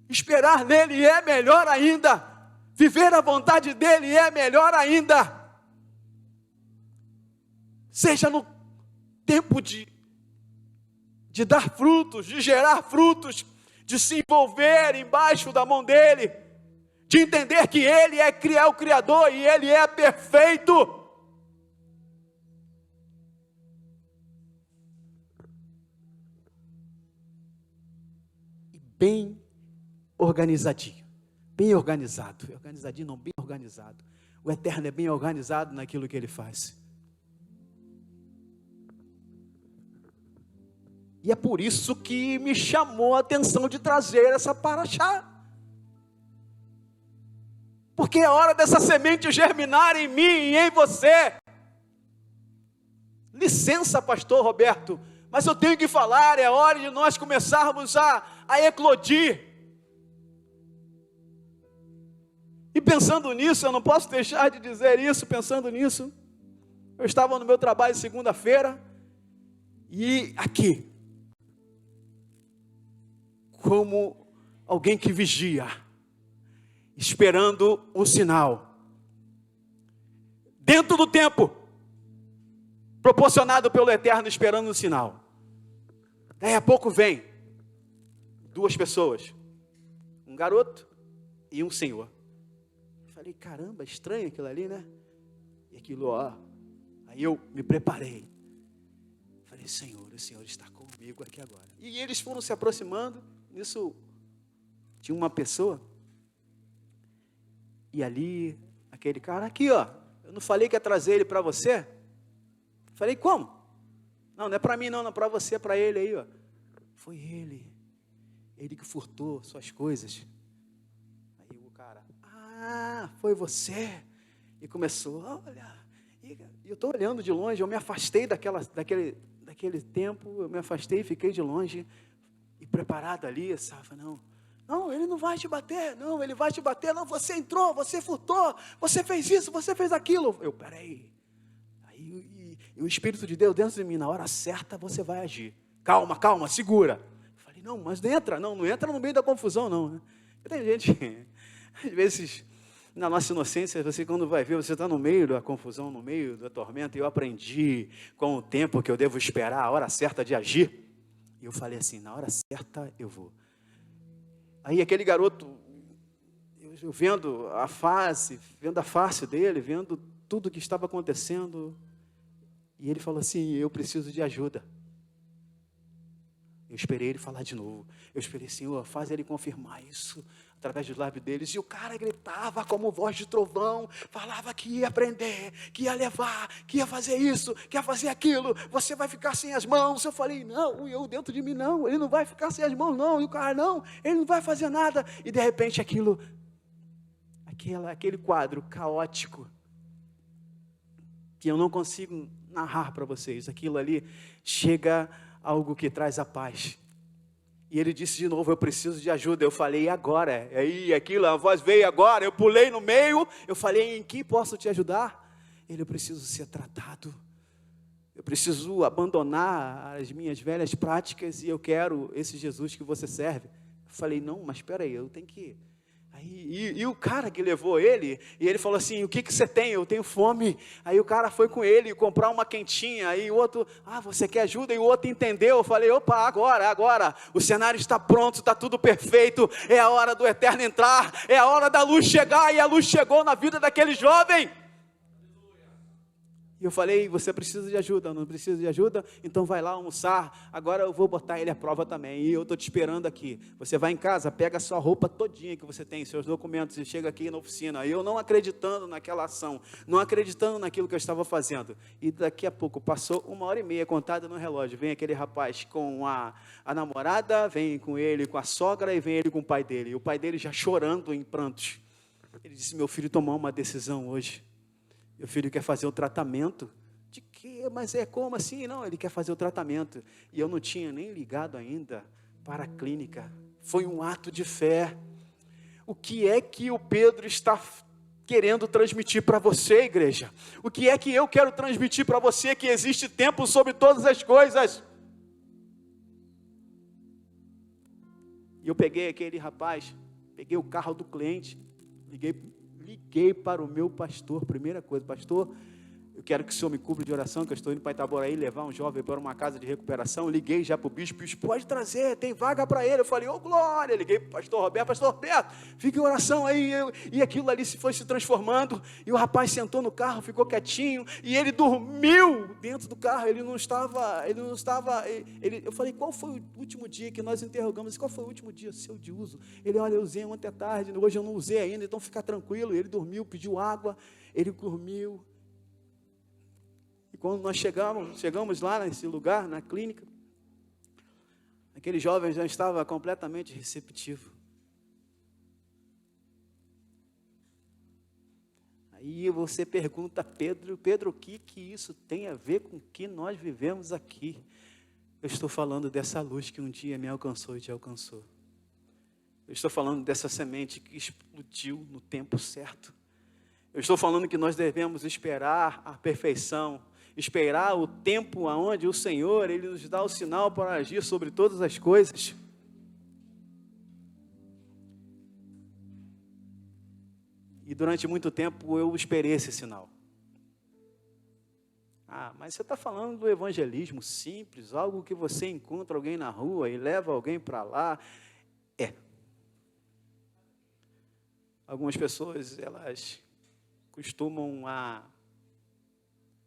Esperar nele é melhor ainda. Viver a vontade dele é melhor ainda. Seja no tempo de dar frutos, de gerar frutos, de se envolver embaixo da mão dele, de entender que ele é o Criador e ele é perfeito. E bem organizadinho. Bem organizado, organizadinho não, bem organizado. O Eterno é bem organizado naquilo que Ele faz. E é por isso que me chamou a atenção de trazer essa paraxá. porque é hora dessa semente germinar em mim e em você. Licença, pastor Roberto, mas eu tenho que falar, é hora de nós começarmos a eclodir. E pensando nisso, eu não posso deixar de dizer isso, pensando nisso, eu estava no meu trabalho segunda-feira, e aqui, como alguém que vigia, esperando um sinal, dentro do tempo, proporcionado pelo Eterno, esperando um sinal. Daí a pouco vem duas pessoas, um garoto e um senhor. Falei, caramba, estranho aquilo ali, né? E aquilo, ó. Aí eu me preparei. Falei, Senhor, o Senhor está comigo aqui agora. E eles foram se aproximando. Nisso tinha uma pessoa. E ali, aquele cara, aqui, ó. Eu não falei que ia trazer ele para você? Falei, como? Não, não é para mim não, não é para você, é para ele aí, ó. Foi ele. Ele que furtou suas coisas. Aí o cara, foi você. E começou, olha. E eu estou olhando de longe, eu me afastei daquele tempo, eu me afastei, fiquei de longe. E preparado ali, sabe, não, ele não vai te bater, não, ele vai te bater, não, você entrou, você furtou, você fez isso, você fez aquilo. Eu, peraí. Aí e o Espírito de Deus dentro de mim, na hora certa você vai agir. Calma, calma, segura. Eu falei, não, mas não entra no meio da confusão, não. Né? Tem gente, às vezes, na nossa inocência, você quando vai ver, você está no meio da confusão, no meio da tormenta, e eu aprendi com o tempo que eu devo esperar, a hora certa de agir. E eu falei assim, na hora certa eu vou. Aí aquele garoto, eu vendo a face dele, vendo tudo o que estava acontecendo, e ele falou assim, eu preciso de ajuda. Eu esperei ele falar de novo. Eu esperei, Senhor, faz ele confirmar isso através dos lábios deles. E o cara gritava como voz de trovão, falava que ia prender, que ia levar, que ia fazer isso, que ia fazer aquilo. Você vai ficar sem as mãos. Eu falei, não, eu dentro de mim não. Ele não vai ficar sem as mãos não. E o cara, não, ele não vai fazer nada. E de repente aquele quadro caótico, que eu não consigo narrar para vocês. Aquilo ali chega algo que traz a paz. E ele disse de novo, eu preciso de ajuda. Eu falei, e agora? Aí aquilo, a voz veio agora, eu pulei no meio, eu falei, em que posso te ajudar? Ele, eu preciso ser tratado. Eu preciso abandonar as minhas velhas práticas e eu quero esse Jesus que você serve. Eu falei, não, mas espera aí, eu tenho que... E o cara que levou ele, e ele falou assim, o que você tem? Eu tenho fome. Aí o cara foi com ele comprar uma quentinha, aí o outro, você quer ajuda? E o outro entendeu, eu falei, opa, agora, o cenário está pronto, está tudo perfeito, é a hora do Eterno entrar, é a hora da luz chegar, e a luz chegou na vida daquele jovem. E eu falei, você precisa de ajuda, não precisa de ajuda? Então vai lá almoçar, agora eu vou botar ele à prova também, e eu estou te esperando aqui. Você vai em casa, pega a sua roupa todinha que você tem, seus documentos, e chega aqui na oficina. E eu não acreditando naquela ação, não acreditando naquilo que eu estava fazendo. E daqui a pouco, passou 1h30 contada no relógio, vem aquele rapaz com a namorada, vem com ele com a sogra, e vem ele com o pai dele. E o pai dele já chorando em prantos. Ele disse, meu filho tomou uma decisão hoje. Meu filho quer fazer o tratamento. De quê? Mas como assim? Não, ele quer fazer o tratamento. E eu não tinha nem ligado ainda para a clínica. Foi um ato de fé. O que é que o Pedro está querendo transmitir para você, igreja? O que é que eu quero transmitir para você? Que existe tempo sobre todas as coisas. E eu peguei aquele rapaz, peguei o carro do cliente, liguei para o meu pastor, primeira coisa, pastor, eu quero que o senhor me cubra de oração, que eu estou indo para Itaboraí levar um jovem para uma casa de recuperação. Liguei já para o bispo pode trazer, tem vaga para ele. Eu falei, glória, liguei para o pastor Roberto, fique em oração aí. E aquilo ali foi se transformando, e o rapaz sentou no carro, ficou quietinho, e ele dormiu dentro do carro, eu falei, qual foi o último dia que nós interrogamos, qual foi o último dia seu de uso? Ele, olha, eu usei ontem à tarde, hoje eu não usei ainda, então fica tranquilo. Ele dormiu, pediu água, ele dormiu. E quando nós chegamos lá nesse lugar, na clínica, aquele jovem já estava completamente receptivo. Aí você pergunta, Pedro, o que isso tem a ver com o que nós vivemos aqui? Eu estou falando dessa luz que um dia me alcançou e te alcançou. Eu estou falando dessa semente que explodiu no tempo certo. Eu estou falando que nós devemos esperar a perfeição, esperar o tempo onde o Senhor, Ele nos dá o sinal para agir sobre todas as coisas. E durante muito tempo eu esperei esse sinal. Mas você está falando do evangelismo simples, algo que você encontra alguém na rua e leva alguém para lá. Algumas pessoas, elas costumam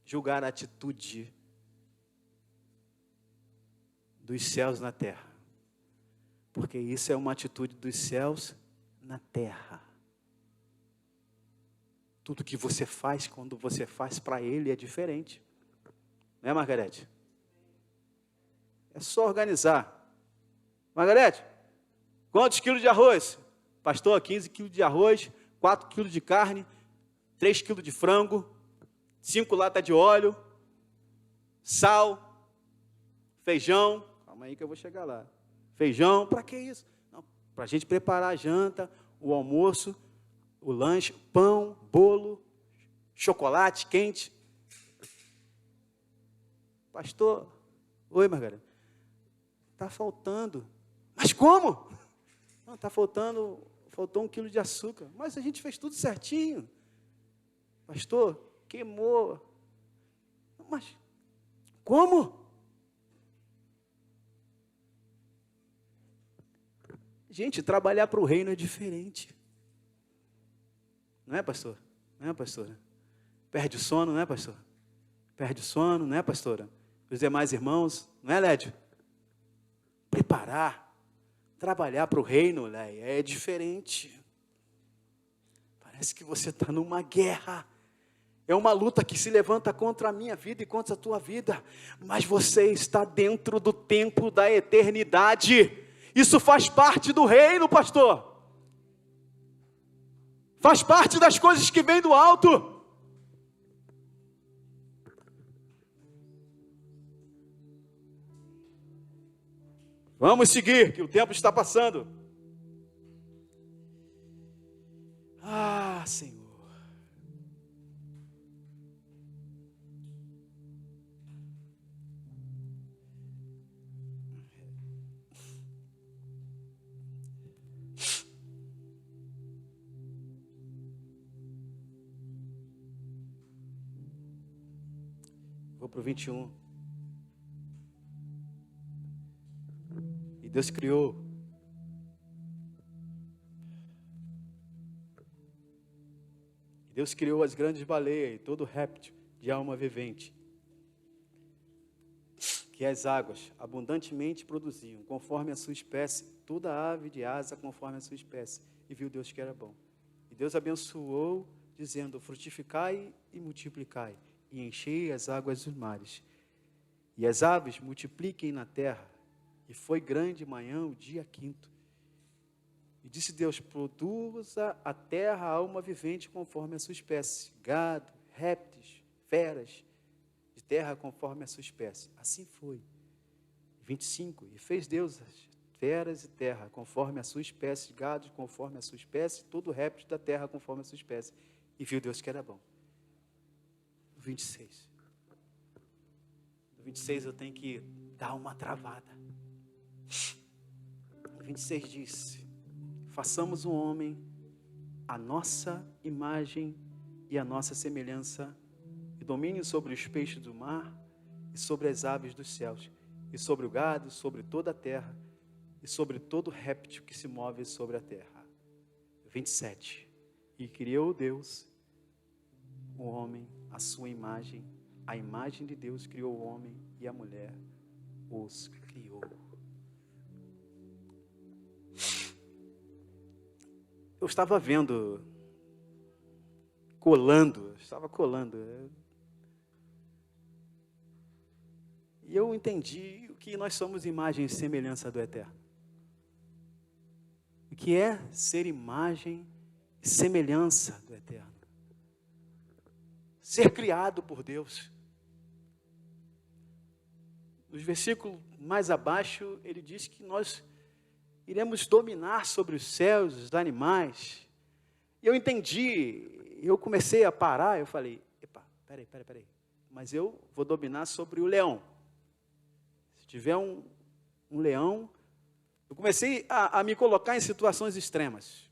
julgar a atitude dos céus na terra. Porque isso é uma atitude dos céus na terra. Tudo que você faz, quando você faz para Ele, é diferente. Não é, Margarete? É só organizar. Margarete, quantos quilos de arroz? Pastor, 15 quilos de arroz, 4 quilos de carne, 3 quilos de frango, 5 latas de óleo, sal, feijão. Calma aí que eu vou chegar lá. Feijão, para que isso? Para a gente preparar a janta, o almoço, o lanche, pão, bolo, chocolate quente. Pastor, oi, Margarida. Está faltando. Mas como? Não, está faltou 1 quilo de açúcar. Mas a gente fez tudo certinho. Pastor, queimou. Mas como? Gente, trabalhar para o reino é diferente. Não é, pastor? Não é, pastora? Perde o sono, não é, pastor? Perde o sono, não é, pastora? Os demais irmãos, não é, Lédio? Preparar, trabalhar para o reino, Léia, é diferente. Parece que você está numa guerra. É uma luta que se levanta contra a minha vida e contra a tua vida. Mas você está dentro do tempo da eternidade. Isso faz parte do reino, pastor. Faz parte das coisas que vêm do alto. Vamos seguir, que o tempo está passando. Senhor. Vou para o 21. E Deus criou as grandes baleias e todo réptil de alma vivente, que as águas abundantemente produziam, conforme a sua espécie, toda ave de asa conforme a sua espécie. E viu Deus que era bom. E Deus abençoou, dizendo: frutificai e multiplicai, e enchei as águas dos mares. E as aves multipliquem na terra. E foi grande manhã o dia 5º. E disse Deus: produza a terra alma vivente conforme a sua espécie, gado, répteis, feras de terra conforme a sua espécie. Assim foi. 25. E fez Deus as feras de terra conforme a sua espécie, gado conforme a sua espécie, todo réptil da terra conforme a sua espécie. E viu Deus que era bom. 26. No 26 eu tenho que dar uma travada. O 26 diz: façamos um homem à nossa imagem e à nossa semelhança, e domine sobre os peixes do mar, e sobre as aves dos céus, e sobre o gado, sobre toda a terra, e sobre todo réptil que se move sobre a terra. 27. E criou Deus o homem à sua imagem, a imagem de Deus criou o homem e a mulher os criou. Eu estava vendo, estava colando. E eu entendi que nós somos imagem e semelhança do Eterno. O que é ser imagem e semelhança do Eterno? ser criado por Deus. Nos versículos mais abaixo, ele diz que nós iremos dominar sobre os céus, os animais. E eu entendi, eu comecei a parar, eu falei, epa, peraí, mas eu vou dominar sobre o leão. Se tiver um leão, eu comecei a me colocar em situações extremas.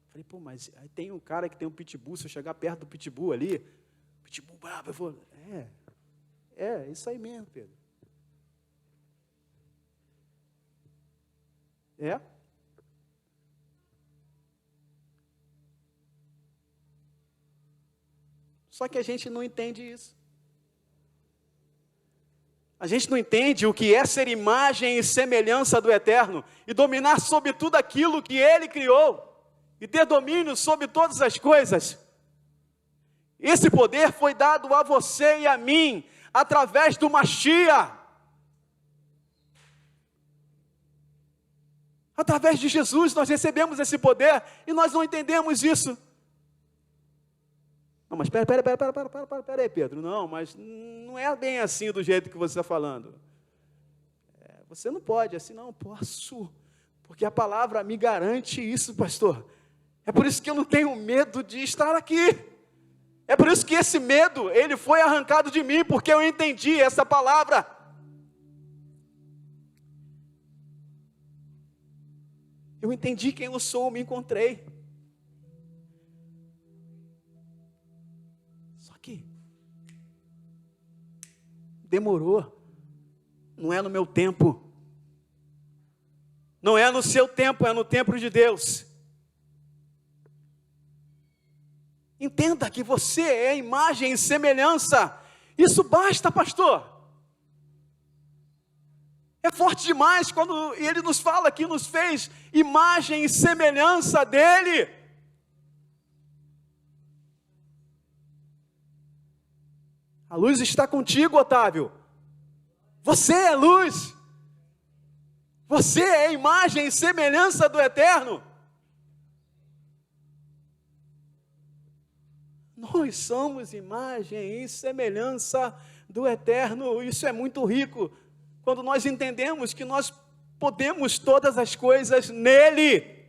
Falei, pô, mas aí tem um cara que tem um pitbull, se eu chegar perto do pitbull ali, pitbull bravo, eu vou, isso aí mesmo, Pedro. Só que a gente não entende isso. A gente não entende o que é ser imagem e semelhança do Eterno e dominar sobre tudo aquilo que Ele criou e ter domínio sobre todas as coisas. Esse poder foi dado a você e a mim através do Mashiach. Através de Jesus nós recebemos esse poder e nós não entendemos isso. Não, mas pera aí, Pedro. Não, mas não é bem assim do jeito que você está falando. Você não pode, assim não, posso. Porque a palavra me garante isso, pastor. É por isso que eu não tenho medo de estar aqui. É por isso que esse medo, ele foi arrancado de mim, porque eu entendi essa palavra. Eu entendi quem eu sou, me encontrei. Só que demorou. Não é no meu tempo. Não é no seu tempo, é no tempo de Deus. Entenda que você é imagem e semelhança. Isso basta, pastor. É forte demais quando ele nos fala que nos fez imagem e semelhança dele. A luz está contigo, Otávio. Você é luz. Você é imagem e semelhança do Eterno. Nós somos imagem e semelhança do Eterno. Isso é muito rico. Quando nós entendemos que nós podemos todas as coisas nele.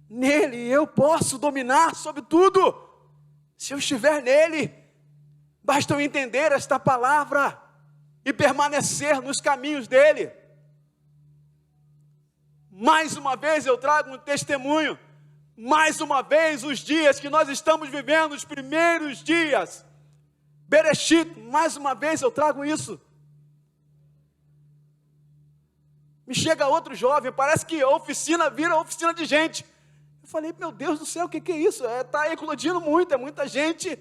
Nele eu posso dominar sobre tudo. Se eu estiver nele, basta eu entender esta palavra e permanecer nos caminhos dele. Mais uma vez eu trago um testemunho. Mais uma vez, os dias que nós estamos vivendo, os primeiros dias, Bereshit, mais uma vez eu trago isso. Me chega outro jovem, parece que a oficina vira oficina de gente. Eu falei, meu Deus do céu, o que é isso? Está eclodindo muito, é muita gente.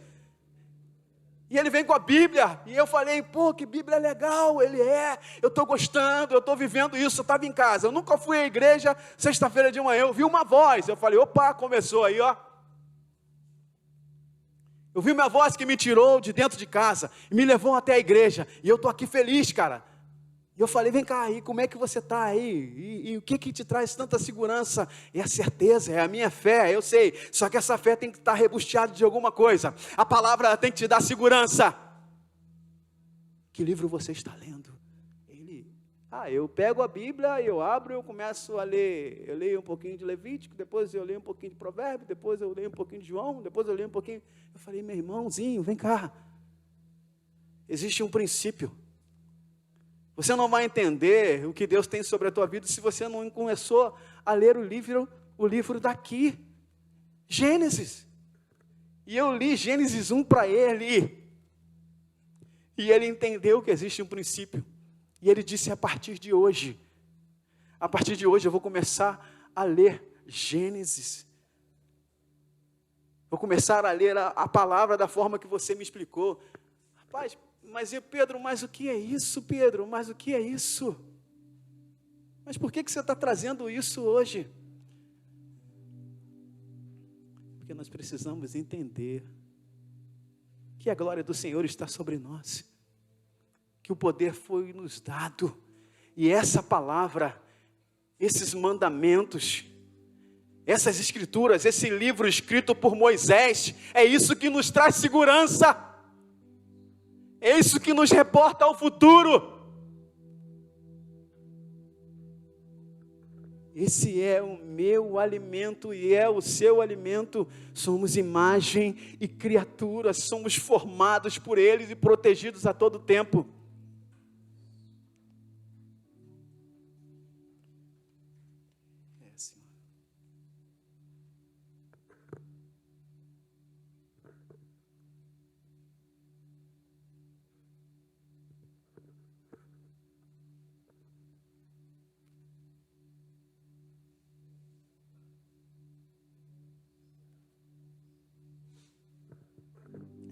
E ele vem com a Bíblia, e eu falei, pô, que Bíblia legal, eu estou gostando, eu estou vivendo isso, eu estava em casa, eu nunca fui à igreja, sexta-feira de manhã, eu vi uma voz, eu falei, opa, começou aí, ó. Eu vi uma voz que me tirou de dentro de casa, e me levou até a igreja, e eu estou aqui feliz, cara. E eu falei, vem cá, e como é que você está aí? E o que te traz tanta segurança? É a certeza, é a minha fé, eu sei. Só que essa fé tem que estar rebusteada de alguma coisa. A palavra tem que te dar segurança. Que livro você está lendo? Eu pego a Bíblia, eu abro, eu começo a ler. Eu leio um pouquinho de Levítico, depois eu leio um pouquinho de Provérbios, depois eu leio um pouquinho de João, depois eu leio um pouquinho... Eu falei, meu irmãozinho, vem cá. Existe um princípio. Você não vai entender o que Deus tem sobre a tua vida se você não começou a ler o livro daqui, Gênesis. E eu li Gênesis 1 para ele. E ele entendeu que existe um princípio. E ele disse, a partir de hoje eu vou começar a ler Gênesis. Vou começar a ler a palavra da forma que você me explicou. Rapaz, Pedro, mas o que é isso, Pedro? Mas o que é isso? Mas por que você está trazendo isso hoje? Porque nós precisamos entender que a glória do Senhor está sobre nós, que o poder foi nos dado, e essa palavra, esses mandamentos, essas escrituras, esse livro escrito por Moisés, é isso que nos traz segurança. É isso que nos reporta ao futuro. Esse é o meu alimento e é o seu alimento. Somos imagem e criatura, somos formados por eles e protegidos a todo tempo. Senhor.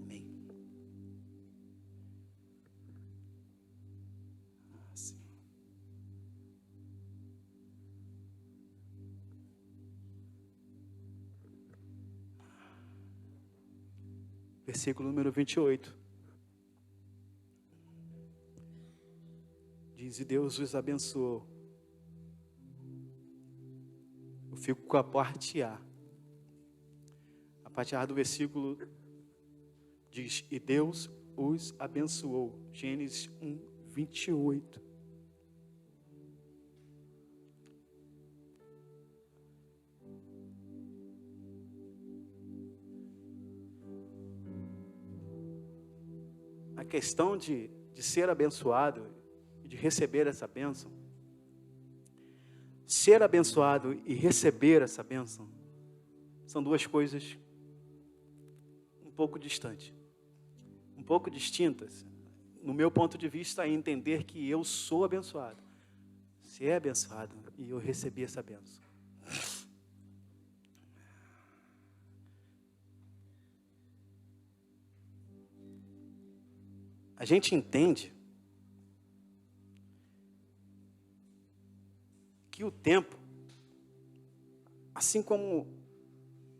Amém. Senhor. Versículo número 28. Diz: e Deus os abençoou. Eu fico com a parte A. A parte A do versículo diz: e Deus os abençoou. Gênesis 1, 28. A questão de ser abençoado e de receber essa bênção, ser abençoado e receber essa bênção, são duas coisas um pouco distantes, um pouco distintas. No meu ponto de vista, é entender que eu sou abençoado, ser abençoado e eu recebi essa bênção. A gente entende que o tempo, assim como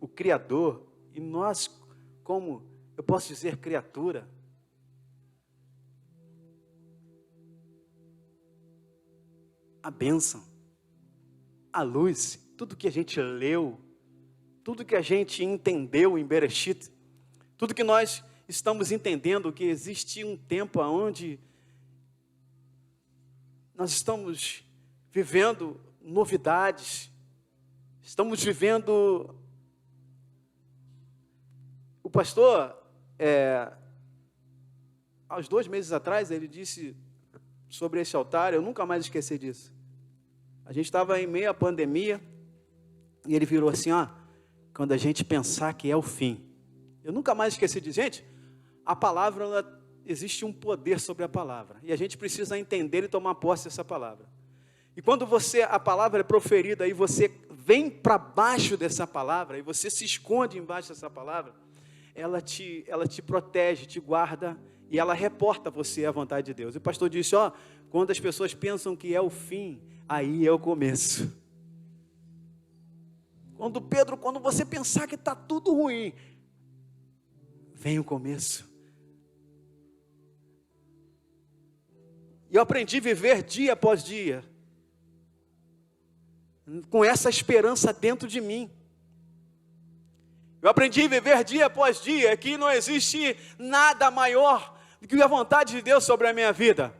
o Criador, e nós, como eu posso dizer, criatura, a bênção, a luz, tudo que a gente leu, tudo que a gente entendeu em Bereshit, tudo que nós estamos entendendo, que existe um tempo onde nós estamos vivendo novidades, estamos vivendo. O pastor, há 2 meses atrás, ele disse sobre esse altar, eu nunca mais esqueci disso. A gente estava em meio à pandemia, e ele virou assim, quando a gente pensar que é o fim. Eu nunca mais esqueci disso. Gente, a palavra, existe um poder sobre a palavra, e a gente precisa entender e tomar posse dessa palavra. E quando a palavra é proferida, e você vem para baixo dessa palavra, e você se esconde embaixo dessa palavra, ela te protege, te guarda, e ela reporta você à vontade de Deus. E o pastor disse, quando as pessoas pensam que é o fim, aí é o começo. Quando você pensar que está tudo ruim, vem o começo. E eu aprendi a viver dia após dia, com essa esperança dentro de mim. Eu aprendi a viver dia após dia, que não existe nada maior do que a vontade de Deus sobre a minha vida.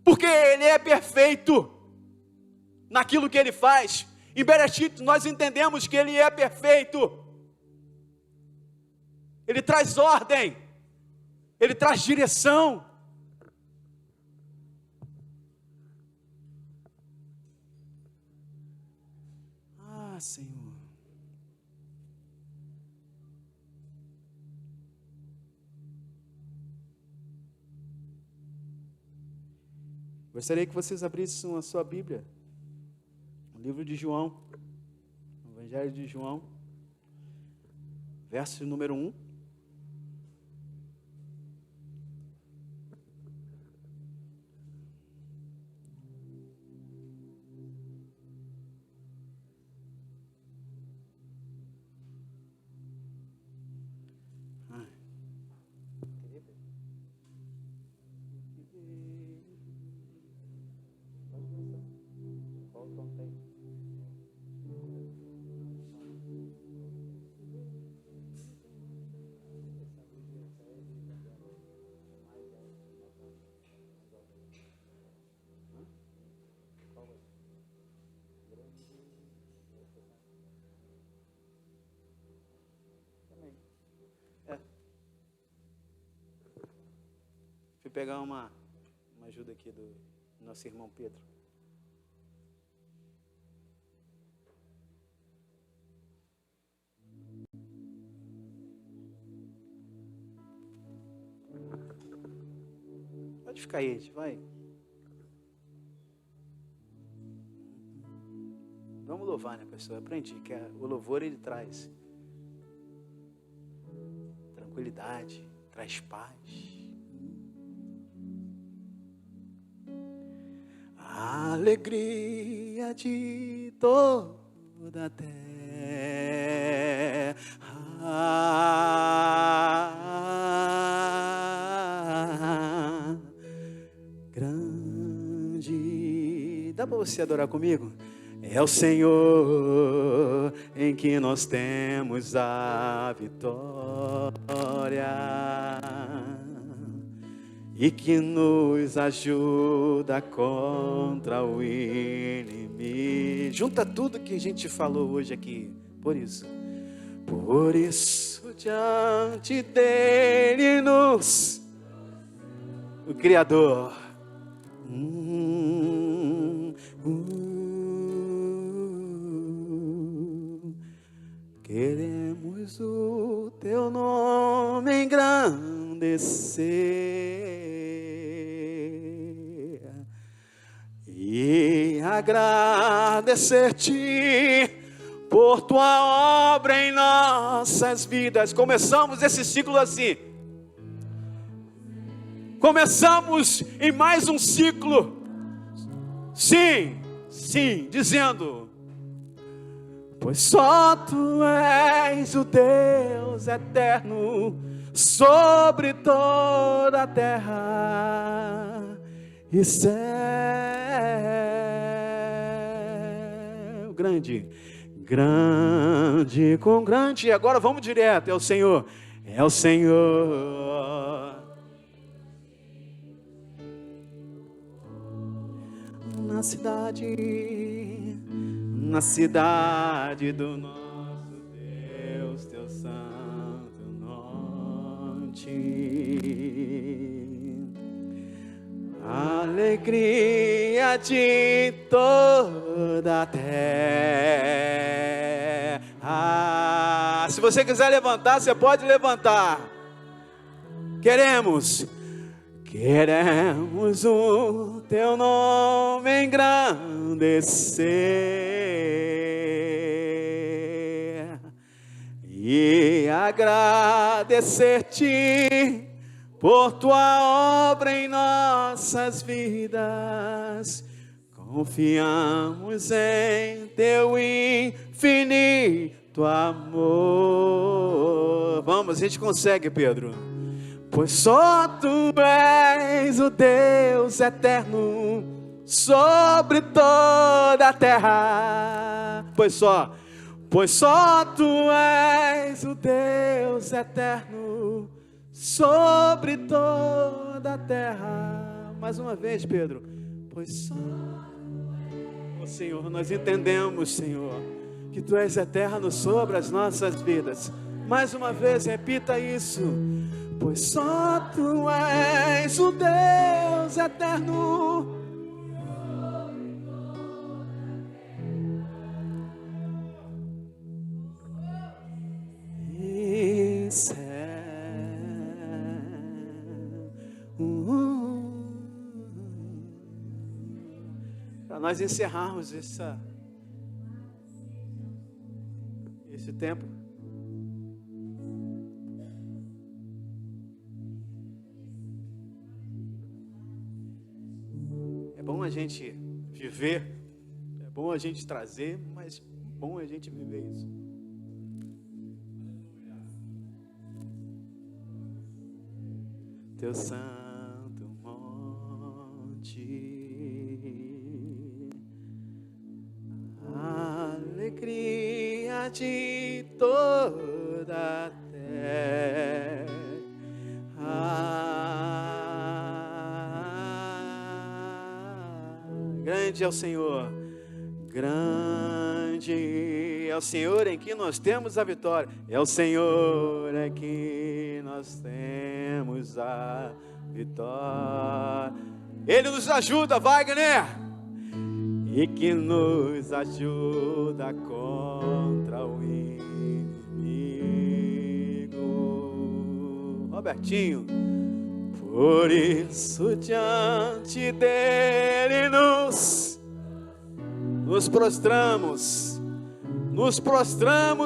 Porque Ele é perfeito naquilo que Ele faz. Em Bereshit nós entendemos que Ele é perfeito. Ele traz ordem, Ele traz direção. Senhor. Gostaria que vocês abrissem a sua Bíblia, o livro de João, o Evangelho de João, verso número 1. Qual tom tem? pegar uma ajuda aqui do nosso irmão Pedro. Pode ficar aí, gente, vai. Vamos louvar, né, pessoal? Eu aprendi que o louvor, ele traz tranquilidade, traz paz. A alegria de toda a terra, grande. Dá para você adorar comigo? É o Senhor em que nós temos a vitória e que nos ajuda contra o inimigo. Junta tudo que a gente falou hoje aqui. Por isso, diante dele o Criador, queremos o teu nome engrandecer e agradecer-te por tua obra em nossas vidas. Começamos esse ciclo assim. Começamos em mais um ciclo. Sim, dizendo: pois só tu és o Deus eterno sobre toda a terra e céu. Grande, com grande. Agora vamos direto, é o Senhor. Na cidade do nosso Deus, teu santo nome, alegria de toda a terra. Se você quiser levantar, você pode levantar. Queremos o teu nome engrandecer e agradecer-te por tua obra em nossas vidas. Confiamos em teu infinito amor. Vamos, a gente consegue, Pedro. Pois só tu és o Deus eterno sobre toda a terra. Pois só tu és o Deus eterno sobre toda a terra. Mais uma vez, Pedro. Pois só, oh, Senhor, nós entendemos, Senhor, que tu és eterno sobre as nossas vidas. Mais uma vez, repita isso. Pois só tu és o Deus eterno. E céu. Para nós encerrarmos esse tempo. É bom a gente viver, é bom a gente trazer, mas bom a gente viver isso. Teu santo monte, alegria de toda a terra. Grande é o Senhor, grande é o Senhor em que nós temos a vitória. É o Senhor em que nós temos teremos a vitória. Ele nos ajuda, Wagner, e que nos ajuda contra o inimigo. Robertinho, por isso diante dele nos prostramos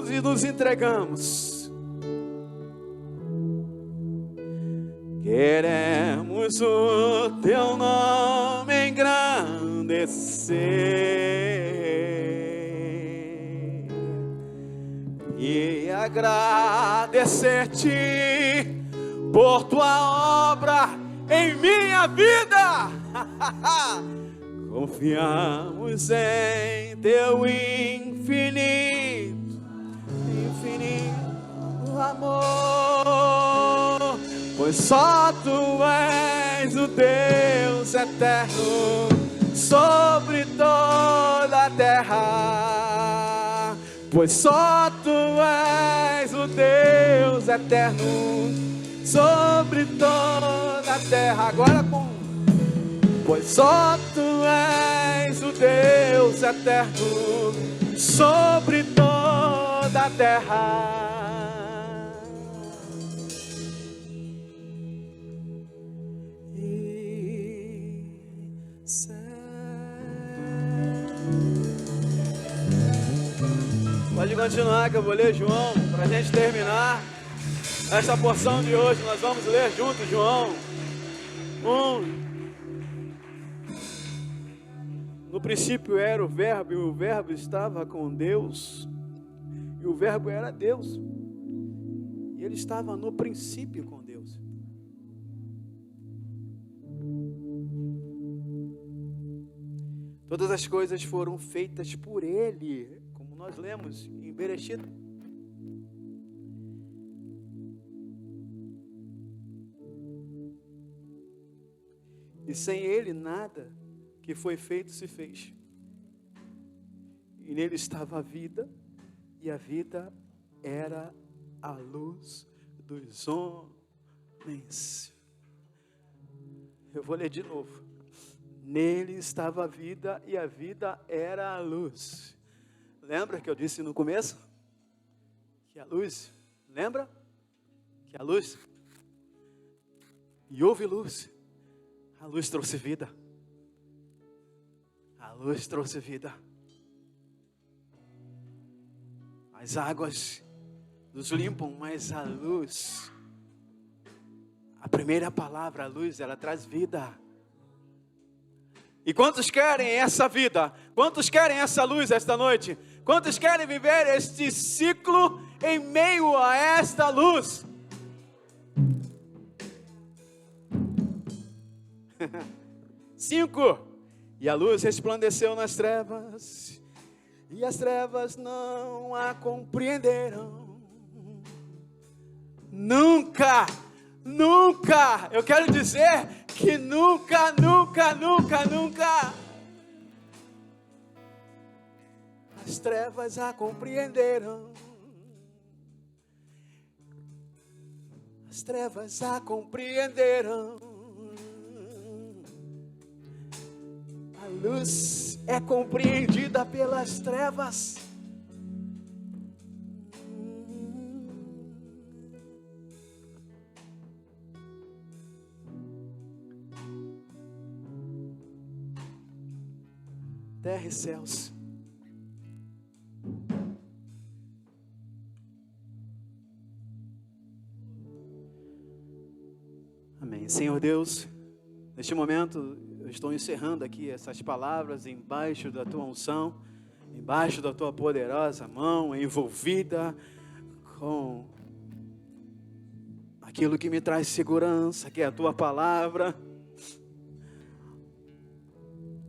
e nos entregamos. Queremos o teu nome engrandecer e agradecer-te por tua obra em minha vida. Confiamos em teu infinito amor, pois só tu és o Deus eterno sobre toda a terra. Pois só tu és o Deus eterno sobre toda a terra. Agora pois só tu és o Deus eterno sobre toda a terra. Pode continuar que eu vou ler João, para a gente terminar essa porção de hoje. Nós vamos ler juntos João 1. No princípio era o Verbo, e o Verbo estava com Deus, e o Verbo era Deus, e ele estava no princípio com Deus. Todas as coisas foram feitas por ele, como nós lemos em Bereshit. E sem ele nada que foi feito se fez. E nele estava a vida, e a vida era a luz dos homens. Eu vou ler de novo. Nele estava a vida, e a vida era a luz. Lembra que eu disse no começo? Que a luz, lembra? Que a luz, e houve luz. A luz trouxe vida. A luz trouxe vida. As águas nos limpam, mas a luz, a primeira palavra, a luz, ela traz vida. E quantos querem essa vida? Quantos querem essa luz esta noite? Quantos querem viver este ciclo em meio a esta luz? 5. E a luz resplandeceu nas trevas, e as trevas não a compreenderam. Nunca, eu quero dizer que nunca, as trevas a compreenderam. As trevas a compreenderam. A luz é compreendida pelas trevas. Terra e céus. Amém. Senhor Deus, neste momento eu estou encerrando aqui essas palavras embaixo da tua unção, embaixo da tua poderosa mão, envolvida com aquilo que me traz segurança, que é a tua palavra,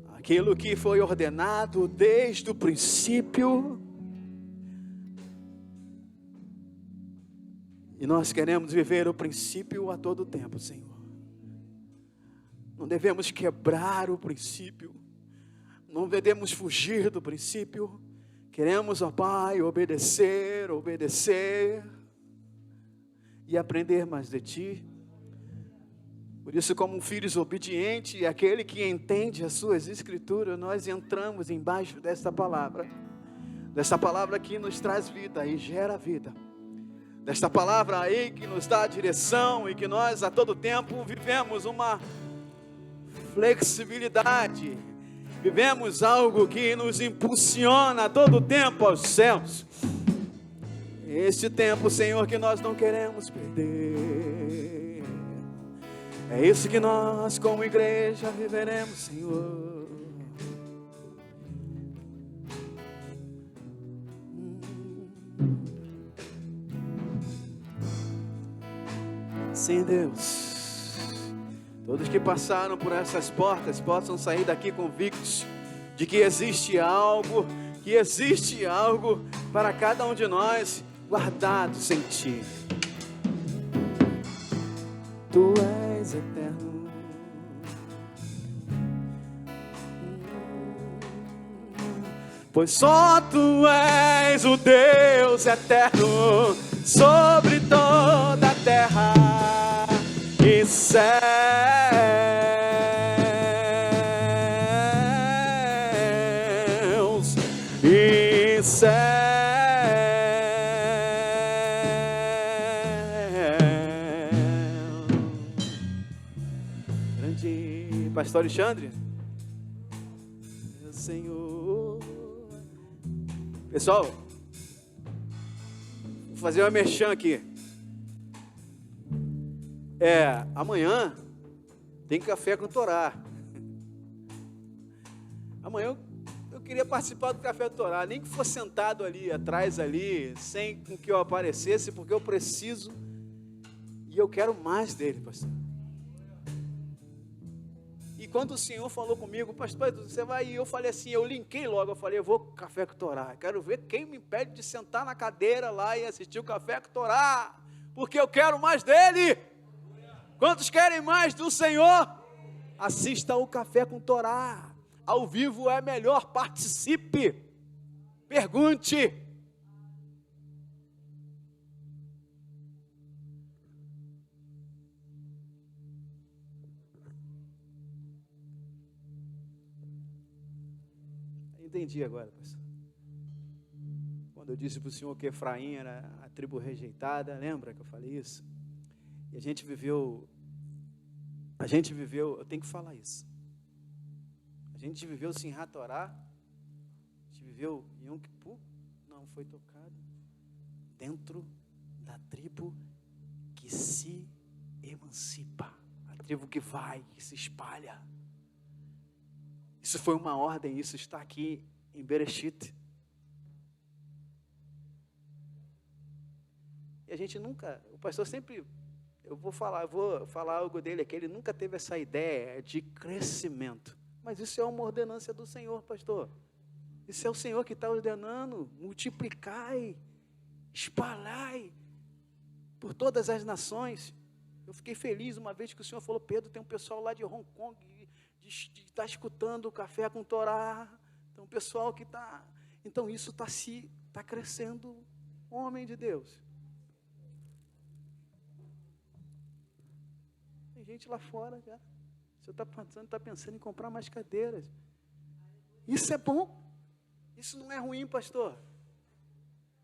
aquilo que foi ordenado desde o princípio. E nós queremos viver o princípio a todo tempo, Senhor. Não devemos quebrar o princípio, não devemos fugir do princípio. Queremos, ó Pai, obedecer e aprender mais de Ti. Por isso, como filhos obedientes, aquele que entende as suas escrituras, nós entramos embaixo desta palavra que nos traz vida e gera vida, desta palavra aí que nos dá direção e que nós a todo tempo vivemos uma flexibilidade, vivemos algo que nos impulsiona a todo tempo aos céus. Este tempo, Senhor, que nós não queremos perder. É isso que nós, como igreja, viveremos, Senhor. Sim, Deus. Todos que passaram por essas portas possam sair daqui convictos de que existe algo para cada um de nós guardados em Ti. Tu és eterno, pois só Tu és o Deus eterno sobre toda a terra e céus e céus. Pastor Alexandre, meu Senhor. Pessoal, vou fazer uma merchan aqui. Amanhã tem café com Torá. Amanhã eu queria participar do café com Torá, nem que fosse sentado ali atrás ali, sem que eu aparecesse, porque eu preciso e eu quero mais dele, pastor. E quando o Senhor falou comigo, pastor, você vai, e eu falei assim, eu linkei logo, eu falei, eu vou com o café com Torá, quero ver quem me impede de sentar na cadeira lá e assistir o café com Torá, porque eu quero mais dele. Quantos querem mais do Senhor? Assista o café com Torá, ao vivo é melhor, participe, pergunte. Entendi agora, pastor. Quando eu disse para o senhor que Efraim era a tribo rejeitada, lembra que eu falei isso? E a gente viveu, eu tenho que falar isso. A gente viveu Simhat Torá, a gente viveu Yom Kippur, não foi tocado, dentro da tribo que se emancipa, a tribo que vai, que se espalha. Isso foi uma ordem, isso está aqui em Bereshit. E a gente nunca, o pastor sempre, eu vou falar algo dele aqui, ele nunca teve essa ideia de crescimento. Mas isso é uma ordenância do Senhor, pastor. Isso é o Senhor que está ordenando, multiplicai, espalhai por todas as nações. Eu fiquei feliz uma vez que o Senhor falou, Pedro, tem um pessoal lá de Hong Kong, está escutando o café com Torá, então o pessoal que está, então isso está crescendo, homem de Deus. Tem gente lá fora já, você está pensando em comprar mais cadeiras, isso é bom, isso não é ruim, pastor,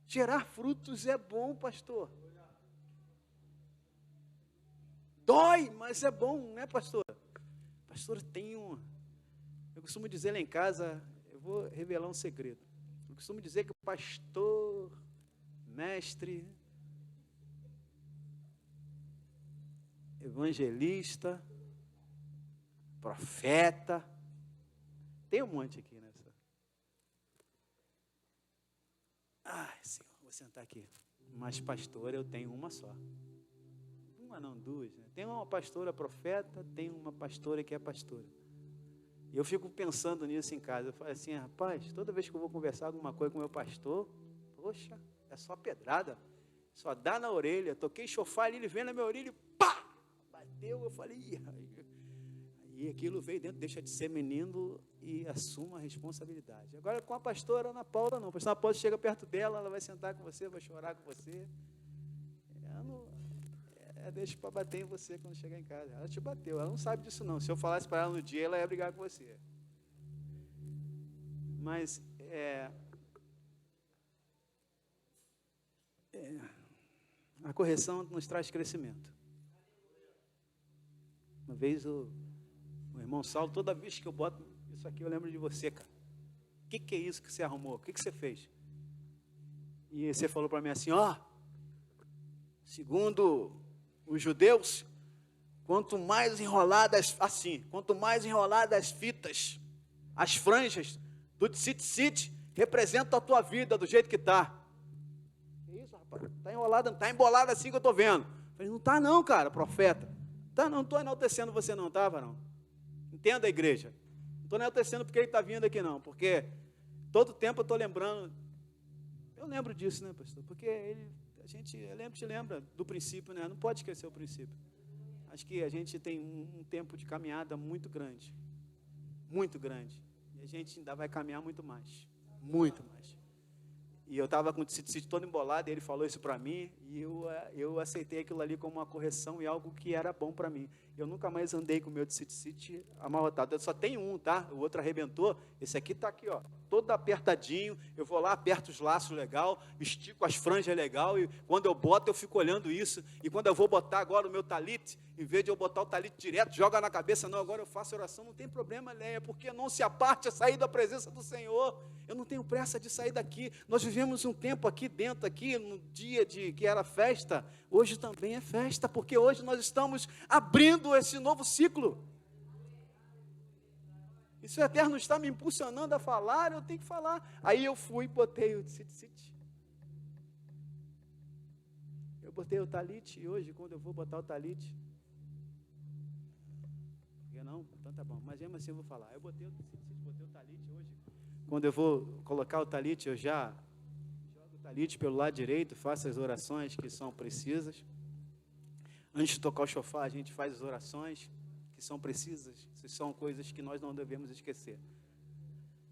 gerar frutos é bom, pastor, dói, mas é bom, não é, pastor? Pastor, eu costumo dizer lá em casa, eu vou revelar um segredo. Eu costumo dizer que o pastor, mestre, evangelista, profeta, tem um monte aqui nessa. Ai, Senhor, vou sentar aqui. Mas pastor, eu tenho uma só. Uma não, duas, né? Tem uma pastora profeta, tem uma pastora que é pastora. E eu fico pensando nisso em casa. Eu falo assim, rapaz, toda vez que eu vou conversar alguma coisa com o meu pastor, poxa, é só pedrada, só dá na orelha. Toquei chofar ali, ele vem na minha orelha e pá! Bateu, eu falei, e aquilo veio dentro, deixa de ser menino e assuma a responsabilidade. Agora com a pastora Ana Paula não, a pastora Ana Paula chega perto dela, ela vai sentar com você, vai chorar com você. deixa para bater em você quando chegar em casa. Ela te bateu, ela não sabe disso não. Se eu falasse para ela no dia, ela ia brigar com você. Mas, a correção nos traz crescimento. Uma vez o irmão Saulo, toda vez que eu boto isso aqui, eu lembro de você, cara. O que é isso que você arrumou? O que você fez? E você falou para mim assim, segundo os judeus, quanto mais enroladas as fitas, as franjas do tzitzit, representam a tua vida do jeito que está. Que isso, rapaz? Está enrolada, está embolada assim que eu estou vendo. Eu falei, não está não, cara, profeta. Tá, não estou enaltecendo você não, tá, varão? Entenda a igreja. Não estou enaltecendo porque ele está vindo aqui não, porque todo tempo eu estou lembrando. Eu lembro disso, né, pastor? Porque a gente lembra do princípio, né? Não pode esquecer o princípio. Acho que a gente tem um tempo de caminhada muito grande. Muito grande. E a gente ainda vai caminhar muito mais. Muito mais. E eu estava com o tzitzit todo embolado, e ele falou isso para mim, e eu aceitei aquilo ali como uma correção e algo que era bom para mim. Eu nunca mais andei com o meu tzitzit amarrotado. Eu só tenho um, tá? O outro arrebentou. Esse aqui está aqui, ó, todo apertadinho. Eu vou lá, aperto os laços legal, estico as franjas legal, e quando eu boto, eu fico olhando isso. E quando eu vou botar agora o meu talit, em vez de eu botar o talit direto, joga na cabeça, não, agora eu faço oração, não tem problema, Léia, porque não se aparte a sair da presença do Senhor. Eu não tenho pressa de sair daqui. Nós vivemos um tempo aqui dentro, aqui, no dia que era festa, hoje também é festa, porque hoje nós estamos abrindo esse novo ciclo. E se o Eterno está me impulsionando a falar, eu tenho que falar. Aí eu fui e botei o tzitzit. Eu botei o talit, e hoje, quando eu vou botar o talit, não, então tá bom, mas mesmo assim eu vou falar. Eu botei o talit hoje. Quando eu vou colocar o talit, eu já jogo o talit pelo lado direito, faço as orações que são precisas. Antes de tocar o shofar, a gente faz as orações que são precisas, são coisas que nós não devemos esquecer.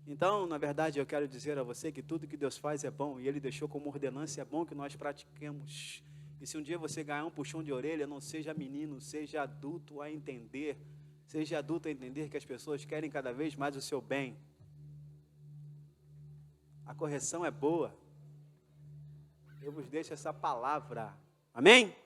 Então, na verdade, eu quero dizer a você que tudo que Deus faz é bom, e Ele deixou como ordenança, é bom que nós pratiquemos. E se um dia você ganhar um puxão de orelha, não seja menino, seja adulto a entender, que as pessoas querem cada vez mais o seu bem. A correção é boa. Eu vos deixo essa palavra. Amém?